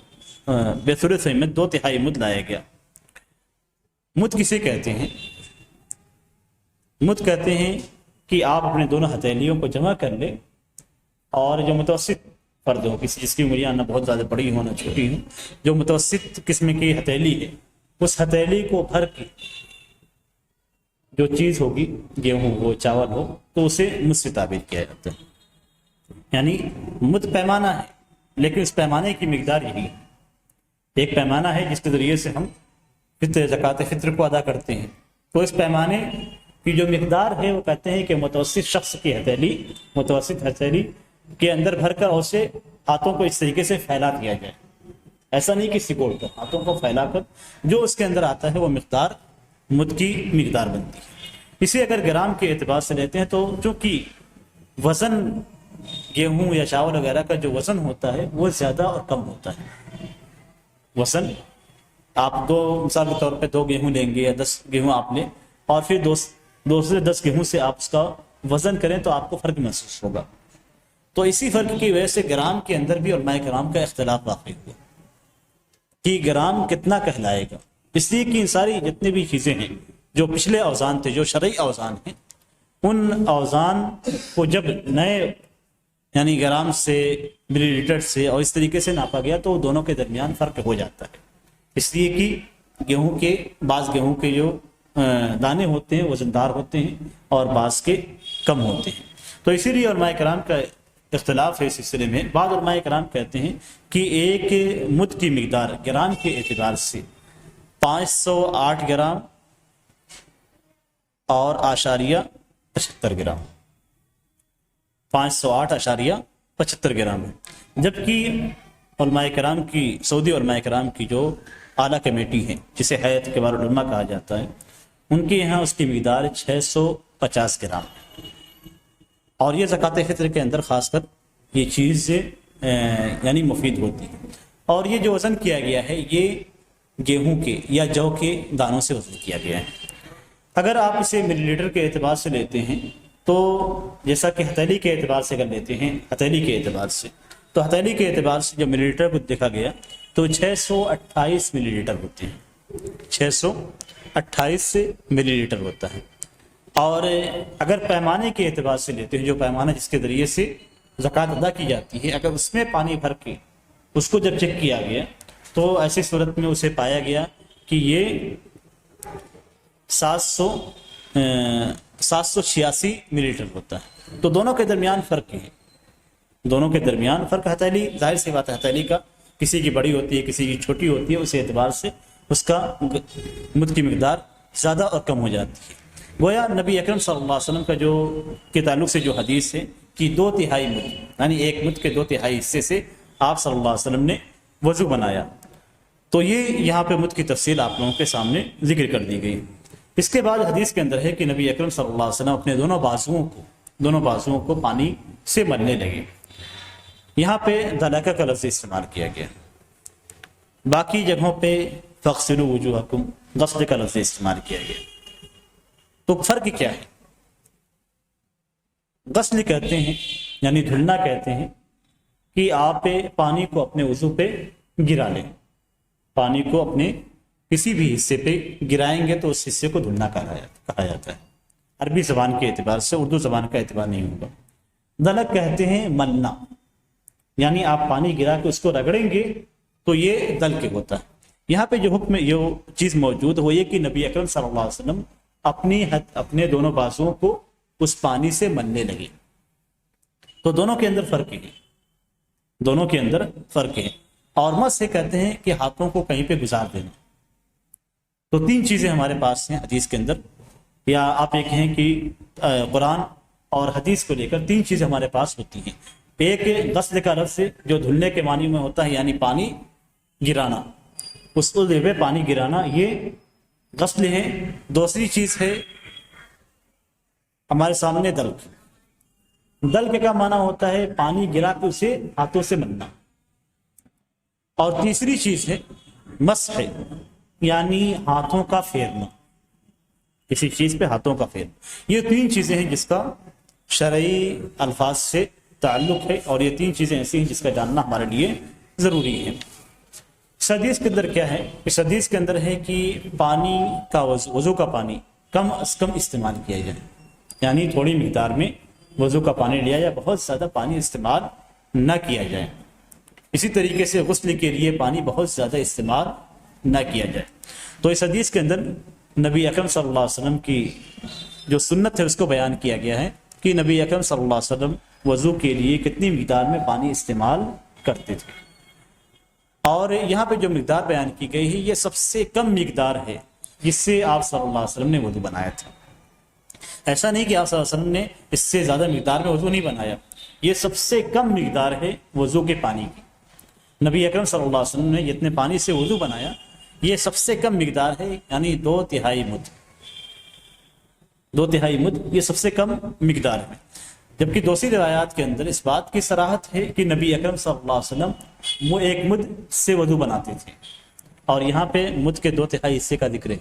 بثلثی میں 2 تہائی مد لایا گیا. مد کسے کہتے ہیں؟ مد کہتے ہیں کہ آپ اپنے دونوں ہتھیلیوں کو جمع کر لیں اور جو متوسط فرد ہو، کسی جس کی انگلیاں نہ بہت زیادہ بڑی ہو نہ چھوٹی ہو، جو متوسط قسم کی ہتھیلی ہے، اس ہتھیلی کو بھر کے جو چیز ہوگی، گیہوں ہو، چاول ہو، تو اسے مد سے تعبیر کیا جاتا ہے. یعنی مد پیمانہ ہے، لیکن اس پیمانے کی مقدار یہی ہے. ایک پیمانہ ہے جس کے ذریعے سے ہم زکوٰۃ فطر کو ادا کرتے ہیں. تو اس پیمانے کی جو مقدار ہے وہ کہتے ہیں کہ متوسط شخص کی ہتھیلی، متوسط ہتھیلی کے اندر بھر کر اسے ہاتھوں کو اس طریقے سے پھیلا دیا جائے، ایسا نہیں کہ سکوڑ کر، ہاتھوں کو پھیلا کر جو اس کے اندر آتا ہے وہ مقدار مد کی مقدار بنتی ہے۔ اسی اگر گرام کے اعتبار سے لیتے ہیں تو چونکہ وزن گیہوں یا چاول وغیرہ کا جو وزن ہوتا ہے وہ زیادہ اور کم ہوتا ہے۔ وزن آپ مثال کے طور پہ 2 گیہوں لیں گے یا 10 گیہوں آپ لیں اور پھر 2 سے 10 گیہوں سے آپ اس کا وزن کریں تو آپ کو فرق محسوس ہوگا۔ تو اسی فرق کی وجہ سے گرام کے اندر بھی علماء کرام کا اختلاف واقع ہوا کہ گرام کتنا کہلائے گا، اس لیے کہ ان ساری جتنی بھی چیزیں ہیں جو پچھلے اوزان تھے، جو شرعی اوزان ہیں، ان اوزان کو جب نئے یعنی گرام سے، ملی لیٹر سے اور اس طریقے سے ناپا گیا تو دونوں کے درمیان فرق ہو جاتا ہے، اس لیے کہ بعض گیہوں کے جو دانے ہوتے ہیں وزندار ہوتے ہیں اور بعض کے کم ہوتے ہیں۔ تو اسی لیے علماء کرام کا اختلاف ہے اس سلسلے میں۔ بعض علماء کرام کہتے ہیں کہ ایک مد کی مقدار گرام کے اعتبار سے 508 گرام اور اشاریہ 75 گرام، 508.75 گرام ہے، جبکہ علماء کرام کی، سعودی علماء کرام کی جو اعلیٰ کمیٹی ہے جسے ہیئت کبار العلماء کہا جاتا ہے، ان کے یہاں اس کی مقدار 650 گرام ہے۔ اور یہ زکوٰۃ فطر کے اندر خاص کر یہ چیز یعنی مفید ہوتی ہے۔ اور یہ جو وزن کیا گیا ہے یہ گیہوں کے یا جو کے دانوں سے وزن کیا گیا ہے۔ اگر آپ اسے ملی لیٹر کے اعتبار سے لیتے ہیں تو جیسا کہ ہتھیلی کے اعتبار سے اگر لیتے ہیں، ہتھیلی کے اعتبار سے، تو ہتھیلی کے اعتبار سے جب ملی لیٹر کو دیکھا گیا تو 628 ملی لیٹر ہوتے ہیں، 628 ملی لیٹر ہوتا ہے۔ اور اگر پیمانے کے اعتبار سے لیتے ہیں، جو پیمانہ جس کے ذریعے سے زکوٰۃ ادا کی جاتی ہے، اگر اس میں پانی بھر کے اس کو جب چیک کیا گیا تو ایسی صورت میں اسے پایا گیا کہ یہ 786 ملی لیٹر ہوتا ہے۔ تو دونوں کے درمیان فرق ہے، دونوں کے درمیان فرق۔ ہتھیلی ظاہر سی بات ہے، ہتھیلی کا کسی کی بڑی ہوتی ہے کسی کی چھوٹی ہوتی ہے، اس اعتبار سے اس کا مد کی مقدار زیادہ اور کم ہو جاتی ہے۔ گویا نبی اکرم صلی اللہ علیہ وسلم کا جو کے تعلق سے جو حدیث ہے کہ 2/3 مد یعنی ایک مد کے 2/3 حصے سے آپ صلی اللہ علیہ وسلم نے وضو بنایا، تو یہ یہاں پہ مد کی تفصیل آپ لوگوں کے سامنے ذکر کر دی گئی۔ اس کے بعد حدیث کے اندر ہے کہ نبی اکرم صلی اللہ علیہ وسلم اپنے دونوں بازوؤں کو پانی سے ملنے لگے۔ یہاں پہ دلکہ کا لفظ استعمال کیا گیا، باقی جگہوں پہ فاغسلوا وجوہکم غسل کا لفظ استعمال کیا گیا۔ تو فرق کیا ہے؟ غسل کہتے ہیں یعنی دھلنا کہتے ہیں کہ آپ پانی کو اپنے وضو پہ گرا لیں، پانی کو اپنے کسی بھی حصے پہ گرائیں گے تو اس حصے کو دھلنا کہا جاتا ہے۔ عربی زبان کے اعتبار سے، اردو زبان کا اعتبار نہیں ہوگا۔ دلک کہتے ہیں ملنا، یعنی آپ پانی گرا کے اس کو رگڑیں گے تو یہ دلک ہوتا ہے۔ یہاں پہ جو حکم جو چیز موجود وہ یہ کہ نبی اکرم صلی اللہ علیہ وسلم اپنے دونوں بازوؤں کو اس پانی سے ملنے لگے۔ تو دونوں کے اندر فرق ہے، دونوں کے اندر فرق ہے۔ اور مس سے کہتے ہیں کہ ہاتھوں کو کہیں پہ گزار دینا۔ تو 3 چیزیں ہمارے پاس ہیں حدیث کے اندر، یا آپ یہ کہیں کہ قرآن اور حدیث کو لے کر 3 چیزیں ہمارے پاس ہوتی ہیں۔ ایک غسل کا لفظ جو دھلنے کے معنی میں ہوتا ہے، یعنی پانی گرانا، اس عضو پہ پانی گرانا، یہ غسل ہے۔ دوسری چیز ہے ہمارے سامنے دلک۔ دلک کا معنی ہوتا ہے پانی گرا کے اسے ہاتھوں سے ملنا۔ اور تیسری چیز ہے مسح، یعنی ہاتھوں کا پھیرنا، کسی چیز پہ ہاتھوں کا پھیرنا۔ یہ 3 چیزیں ہیں جس کا شرعی الفاظ سے تعلق ہے، اور یہ 3 چیزیں ایسی ہیں جس کا جاننا ہمارے لیے ضروری ہے۔ اس حدیث کے اندر کیا ہے؟ اس حدیث کے اندر ہے کہ پانی کا وضو کا پانی کم از کم استعمال کیا جائے، یعنی تھوڑی مقدار میں وضو کا پانی لیا جائے، بہت زیادہ پانی استعمال نہ کیا جائے۔ اسی طریقے سے غسل کے لیے پانی بہت زیادہ استعمال نہ کیا جائے۔ تو اس حدیث کے اندر نبی اکرم صلی اللہ علیہ وسلم کی جو سنت ہے اس کو بیان کیا گیا ہے کہ نبی اکرم صلی اللہ علیہ وسلم وضو کے لیے کتنی مقدار میں پانی استعمال کرتے تھے۔ اور یہاں پہ جو مقدار بیان کی گئی ہے یہ سب سے کم مقدار ہے جس سے آپ صلی اللہ علیہ وسلم نے وضو بنایا تھا۔ ایسا نہیں کہ آپ صلی اللہ علیہ وسلم نے اس سے زیادہ مقدار میں وضو نہیں بنایا، یہ سب سے کم مقدار ہے وضو کے پانی کی. نبی اکرم صلی اللہ علیہ وسلم نے جتنے پانی سے وضو بنایا یہ سب سے کم مقدار ہے، یعنی 2/3 مد. 2/3 مد یہ سب سے کم مقدار ہے. جبکہ دوسری روایات کے اندر اس بات کی صراحت ہے کہ نبی اکرم صلی اللہ علیہ وسلم وہ 1 مد سے وضو بناتے تھے، اور یہاں پہ مد کے 2/3 حصے کا ذکر ہے.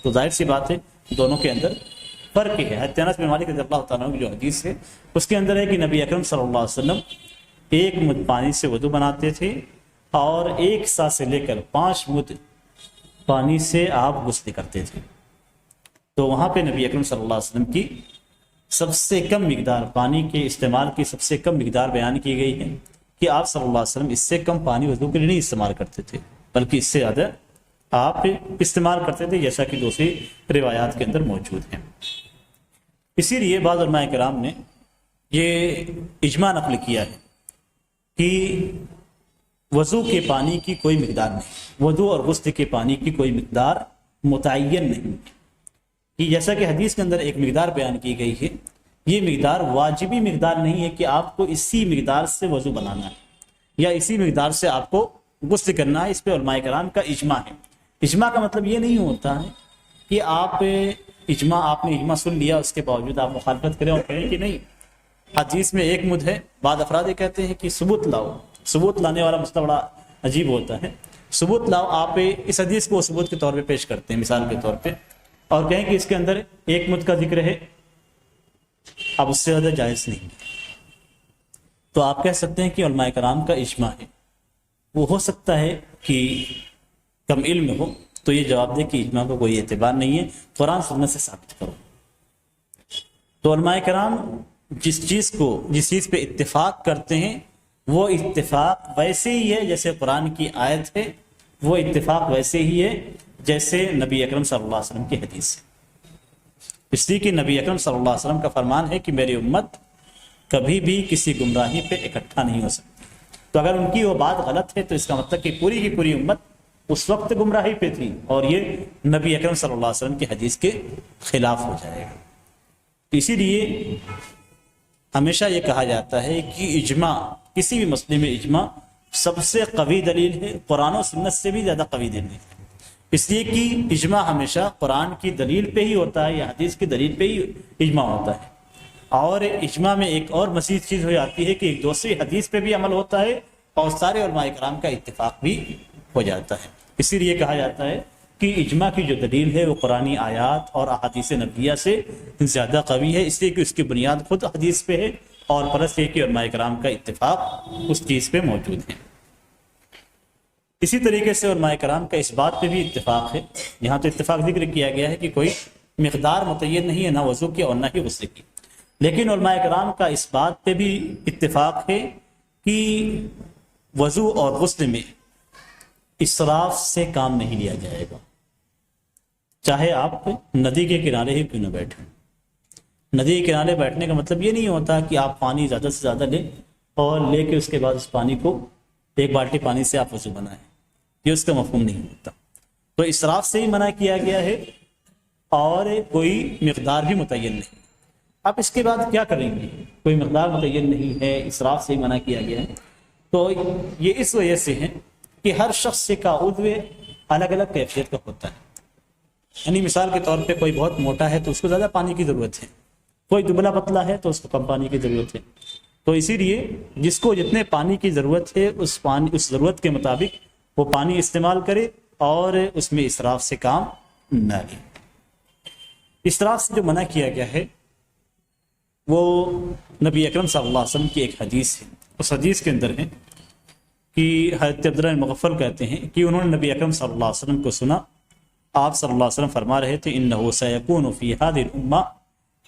تو ظاہر سی بات ہے دونوں کے اندر فرق ہے. حضرت انس بن مالک رضی اللہ تعالیٰ عنہ کی جو حدیث ہے اس کے اندر ہے کہ نبی اکرم صلی اللہ علیہ وسلم 1 مد پانی سے وضو بناتے تھے، اور 1 سا سے لے کر 5 مد پانی سے آپ غسل کرتے تھے. تو وہاں پہ نبی اکرم صلی اللہ علیہ وسلم کی سب سے کم مقدار پانی کے استعمال کی سب سے کم مقدار بیان کی گئی ہے کہ آپ صلی اللہ علیہ وسلم اس سے کم پانی وضو کے لیے نہیں استعمال کرتے تھے، بلکہ اس سے زیادہ آپ استعمال کرتے تھے، جیسا کہ دوسری روایات کے اندر موجود ہیں. اسی لیے بعض علماء کرام نے یہ اجماع نقل کیا ہے کہ وضو کے پانی کی کوئی مقدار نہیں، وضو اور غسل کے پانی کی کوئی مقدار متعین نہیں، کہ جیسا کہ حدیث کے اندر ایک مقدار بیان کی گئی ہے، یہ مقدار واجبی مقدار نہیں ہے کہ آپ کو اسی مقدار سے وضو بنانا ہے یا اسی مقدار سے آپ کو غسل کرنا ہے. اس پہ علماء کرام کا اجماع ہے. اجماع کا مطلب یہ نہیں ہوتا ہے کہ آپ نے اجماع سن لیا اس کے باوجود آپ مخالفت کریں اور کہیں کہ نہیں حدیث میں 1 مد ہے. بعض افراد یہ کہتے ہیں کہ ثبوت لاؤ. ثبوت لانے والا مسئلہ بڑا عجیب ہوتا ہے. ثبوت لاؤ، آپ اس حدیث کو ثبوت کے طور پہ پیش کرتے ہیں مثال کے طور پہ، اور کہیں کہ اس کے اندر 1 مد کا ذکر ہے، اب اس سے زیادہ جائز نہیں. تو آپ کہہ سکتے ہیں کہ علماء کرام کا اجماع ہے. وہ ہو سکتا ہے کہ کم علم ہو تو یہ جواب دے کہ اجماع کو کوئی اعتبار نہیں ہے، قرآن سنت سے ثابت کرو. تو علماء کرام جس چیز پہ اتفاق کرتے ہیں وہ اتفاق ویسے ہی ہے جیسے قرآن کی آیت ہے، وہ اتفاق ویسے ہی ہے جیسے نبی اکرم صلی اللہ علیہ وسلم کی حدیث ہے. اس لیے کہ نبی اکرم صلی اللہ علیہ وسلم کا فرمان ہے کہ میری امت کبھی بھی کسی گمراہی پہ اکٹھا نہیں ہو سکتی. تو اگر ان کی وہ بات غلط ہے تو اس کا مطلب کہ پوری کی پوری امت اس وقت گمراہی پہ تھی، اور یہ نبی اکرم صلی اللہ علیہ وسلم کی حدیث کے خلاف ہو جائے گا. اسی لیے ہمیشہ یہ کہا جاتا ہے کہ اجماع، کسی بھی مسئلے میں اجماع سب سے قوی دلیل ہے، قرآن و سنت سے بھی زیادہ قوی دلیل ہے. اس لیے کہ اجماع ہمیشہ قرآن کی دلیل پہ ہی ہوتا ہے یا حدیث کی دلیل پہ ہی اجماع ہوتا ہے. اور اجماع میں ایک اور مزید چیز ہو جاتی ہے کہ ایک دوسری حدیث پہ بھی عمل ہوتا ہے اور سارے علماء کرام کا اتفاق بھی ہو جاتا ہے. اسی لیے کہا جاتا ہے کہ اجماع کی جو دلیل ہے وہ قرآنی آیات اور احادیث نبویہ سے زیادہ قوی ہے، اس لیے کہ اس کی بنیاد خود حدیث پہ ہے، اور پلس یہ کہ علماء کرام کا اتفاق اس چیز پہ موجود ہے. اسی طریقے سے علماء کرام کا اس بات پہ بھی اتفاق ہے، یہاں تو اتفاق ذکر کیا گیا ہے کہ کوئی مقدار متعین نہیں ہے نہ وضو کی اور نہ ہی غسل کی، لیکن علماء کرام کا اس بات پہ بھی اتفاق ہے کہ وضو اور غسل میں اسراف سے کام نہیں لیا جائے گا، چاہے آپ ندی کے کنارے ہی کیوں نہ بیٹھیں. ندی کے کنارے بیٹھنے کا مطلب یہ نہیں ہوتا کہ آپ پانی زیادہ سے زیادہ لیں اور لے کے اس کے بعد اس پانی کو 1 بالٹی پانی سے آپ وضو بنائیں، یہ اس کا مفہوم نہیں ہوتا. تو اسراف سے ہی منع کیا گیا ہے اور کوئی مقدار بھی متعین نہیں. آپ اس کے بعد کیا کریں گے؟ کوئی مقدار متعین نہیں ہے، اسراف سے ہی منع کیا گیا ہے. تو یہ اس وجہ سے ہے کہ ہر شخص کا عضو الگ الگ کیفیت کا ہوتا ہے. یعنی مثال کے طور پہ کوئی بہت موٹا ہے تو اس کو زیادہ پانی کی ضرورت ہے، کوئی دبلا پتلا ہے تو اس کو کم پانی کی ضرورت ہے. تو اسی لیے جس کو جتنے پانی کی ضرورت ہے اس ضرورت کے مطابق وہ پانی استعمال کرے اور اس میں اسراف سے کام نہ لے. اسراف سے جو منع کیا گیا ہے وہ نبی اکرم صلی اللہ علیہ وسلم کی ایک حدیث ہے. اس حدیث کے اندر ہے کہ حضرت عبداللہ مغفل کہتے ہیں کہ انہوں نے نبی اکرم صلی اللہ علیہ وسلم کو سنا، آپ صلی اللہ علیہ وسلم فرما رہے تھے انہ سیکون فی هذه الامہ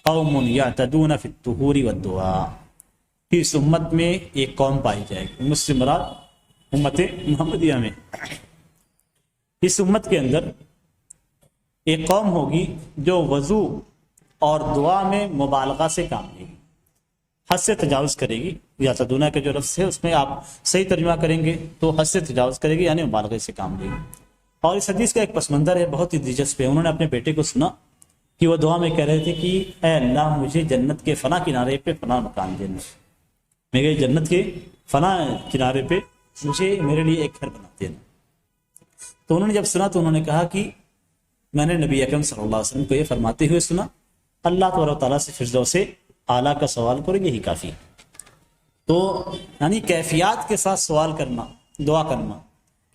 قوم یعتدون فی الطہور والدعاء، کہ اس امت میں ایک قوم پائی جائے گی، مجھ سے مراد امت محمدیہ میں، اس امت کے اندر ایک قوم ہوگی جو وضو اور دعا میں مبالغہ سے کام لے گی، حد سے تجاوز کرے گی. یعتدون کا جو لفظ ہے اس میں آپ صحیح ترجمہ کریں گے تو حد سے تجاوز کرے گی یعنی مبالغے سے کام لے گی. اور اس حدیث کا ایک پس منظر ہے بہت ہی دلچسپ ہے. انہوں نے اپنے بیٹے کو سنا کہ وہ دعا میں کہہ رہے تھے کہ اے اللہ مجھے جنت کے فلاں کنارے پہ فلاں مکان دینا، میرے جنت کے فلاں کنارے پہ مجھے میرے لیے ایک گھر بنا دینا۔ تو انہوں نے جب سنا تو انہوں نے کہا کہ میں نے نبی اکرم صلی اللہ علیہ وسلم کو یہ فرماتے ہوئے سنا، اللہ تبارک و تعالیٰ سے فردوس اعلیٰ کا سوال کرو، یہی کافی۔ تو یعنی کیفیات کے ساتھ سوال کرنا، دعا کرنا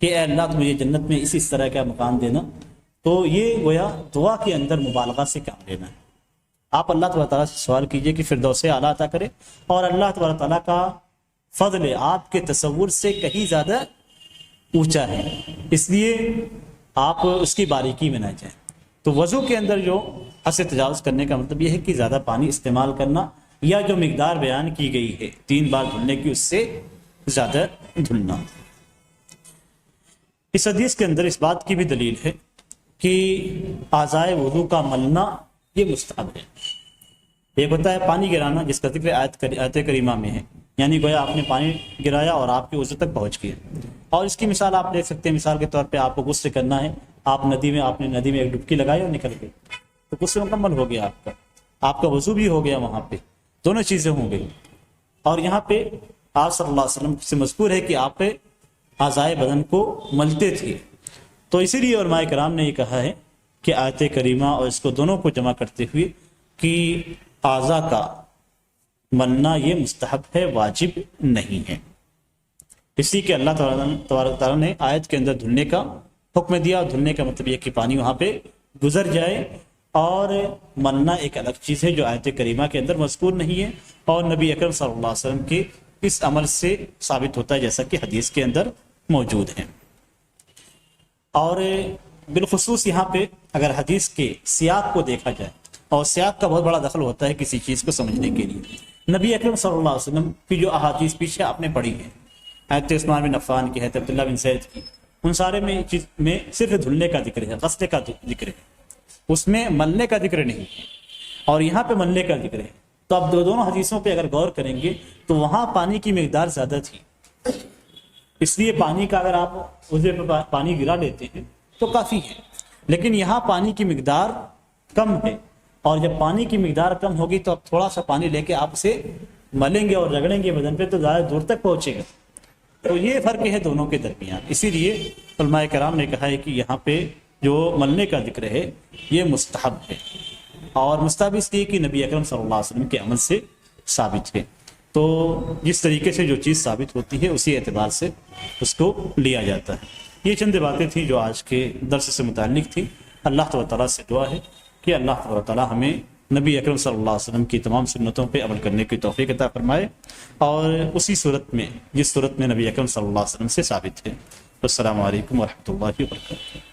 کہ اے اللہ تو مجھے جنت میں اسی طرح کا مقام دینا، تو یہ گویا دعا کے اندر مبالغہ سے کام لینا ہے۔ آپ اللہ تبارک تعالیٰ سے سوال کیجئے کہ فردوس اعلیٰ عطا کرے، اور اللہ تبارک تعالیٰ کا فضل آپ کے تصور سے کہیں زیادہ اونچا ہے، اس لیے آپ اس کی باریکی میں نہ جائیں۔ تو وضو کے اندر جو حد سے تجاوز کرنے کا مطلب یہ ہے کہ زیادہ پانی استعمال کرنا، یا جو مقدار بیان کی گئی ہے 3 بار دھلنے کی، اس سے زیادہ دھلنا۔ اس حدیث کے اندر اس بات کی بھی دلیل ہے کہ اعضائے وضو کا ملنا یہ مستحب ہے۔ ایک ہوتا ہے پانی گرانا، جس کا ذکر آیت کریمہ میں ہے، یعنی گویا آپ نے پانی گرایا اور آپ کے وضو تک پہنچ گیا، اور اس کی مثال آپ لے سکتے ہیں۔ مثال کے طور پہ آپ کو غسل کرنا ہے، آپ نے ندی میں ایک ڈبکی لگائی اور نکل گئی، تو غسل مکمل ہو گیا آپ کا وضو بھی ہو گیا، وہاں پہ دونوں چیزیں ہوں گئی۔ اور یہاں پہ آپ صلی اللہ علیہ وسلم سے مذکور ہے کہ آپ اعضائے بدن کو ملتے تھے، تو اسی لیے علماء کرام نے یہ کہا ہے کہ آیت کریمہ اور اس کو دونوں کو جمع کرتے ہوئے کہ اعضاء کا ملنا یہ مستحب ہے، واجب نہیں ہے، اس لیے کہ اللہ تبارک تعالیٰ نے آیت کے اندر دھلنے کا حکم دیا، اور دھلنے کا مطلب یہ کہ پانی وہاں پہ گزر جائے، اور ملنا ایک الگ چیز ہے جو آیت کریمہ کے اندر مذکور نہیں ہے، اور نبی اکرم صلی اللہ علیہ وسلم کے اس عمل سے ثابت ہوتا ہے جیسا کہ حدیث کے اندر موجود ہے۔ اور بالخصوص یہاں پہ اگر حدیث کے سیاق کو دیکھا جائے، اور سیاق کا بہت بڑا دخل ہوتا ہے کسی چیز کو سمجھنے کے لیے۔ نبی اکرم صلی اللہ علیہ وسلم کی جو احادیث پیچھے آپ نے پڑھی ہیں، حضرت عثمان بن عفان کی، حضرت عبداللہ بن زید کی، ان سارے میں صرف دھلنے کا ذکر ہے، غسل کا ذکر ہے، اس میں ملنے کا ذکر نہیں، اور یہاں پہ ملنے کا ذکر ہے۔ تو اب دونوں حدیثوں پہ اگر غور کریں گے تو وہاں پانی کی مقدار زیادہ تھی، اس لیے پانی کا اگر آپ وضو پہ پانی گرا لیتے ہیں تو کافی ہے، لیکن یہاں پانی کی مقدار کم ہے، اور جب پانی کی مقدار کم ہوگی تو اب تھوڑا سا پانی لے کے آپ اسے ملیں گے اور رگڑیں گے بدن پہ تو زیادہ دور تک پہنچے گا۔ تو یہ فرق ہے دونوں کے درمیان، اسی لیے علماء کرام نے کہا ہے کہ یہاں پہ جو ملنے کا ذکر ہے یہ مستحب ہے، اور مستحب اس لیے کہ نبی اکرم صلی اللہ علیہ وسلم کے عمل سے ثابت ہے۔ تو جس طریقے سے جو چیز ثابت ہوتی ہے اسی اعتبار سے اس کو لیا جاتا ہے۔ یہ چند باتیں تھیں جو آج کے درس سے متعلق تھی۔ اللہ تعالیٰ سے دعا ہے کہ اللہ تعالیٰ ہمیں نبی اکرم صلی اللہ علیہ وسلم کی تمام سنتوں پہ عمل کرنے کی توفیق عطا فرمائے، اور اسی صورت میں جس صورت میں نبی اکرم صلی اللہ علیہ وسلم سے ثابت ہے۔ السلام علیکم ورحمۃ اللہ وبرکاتہ۔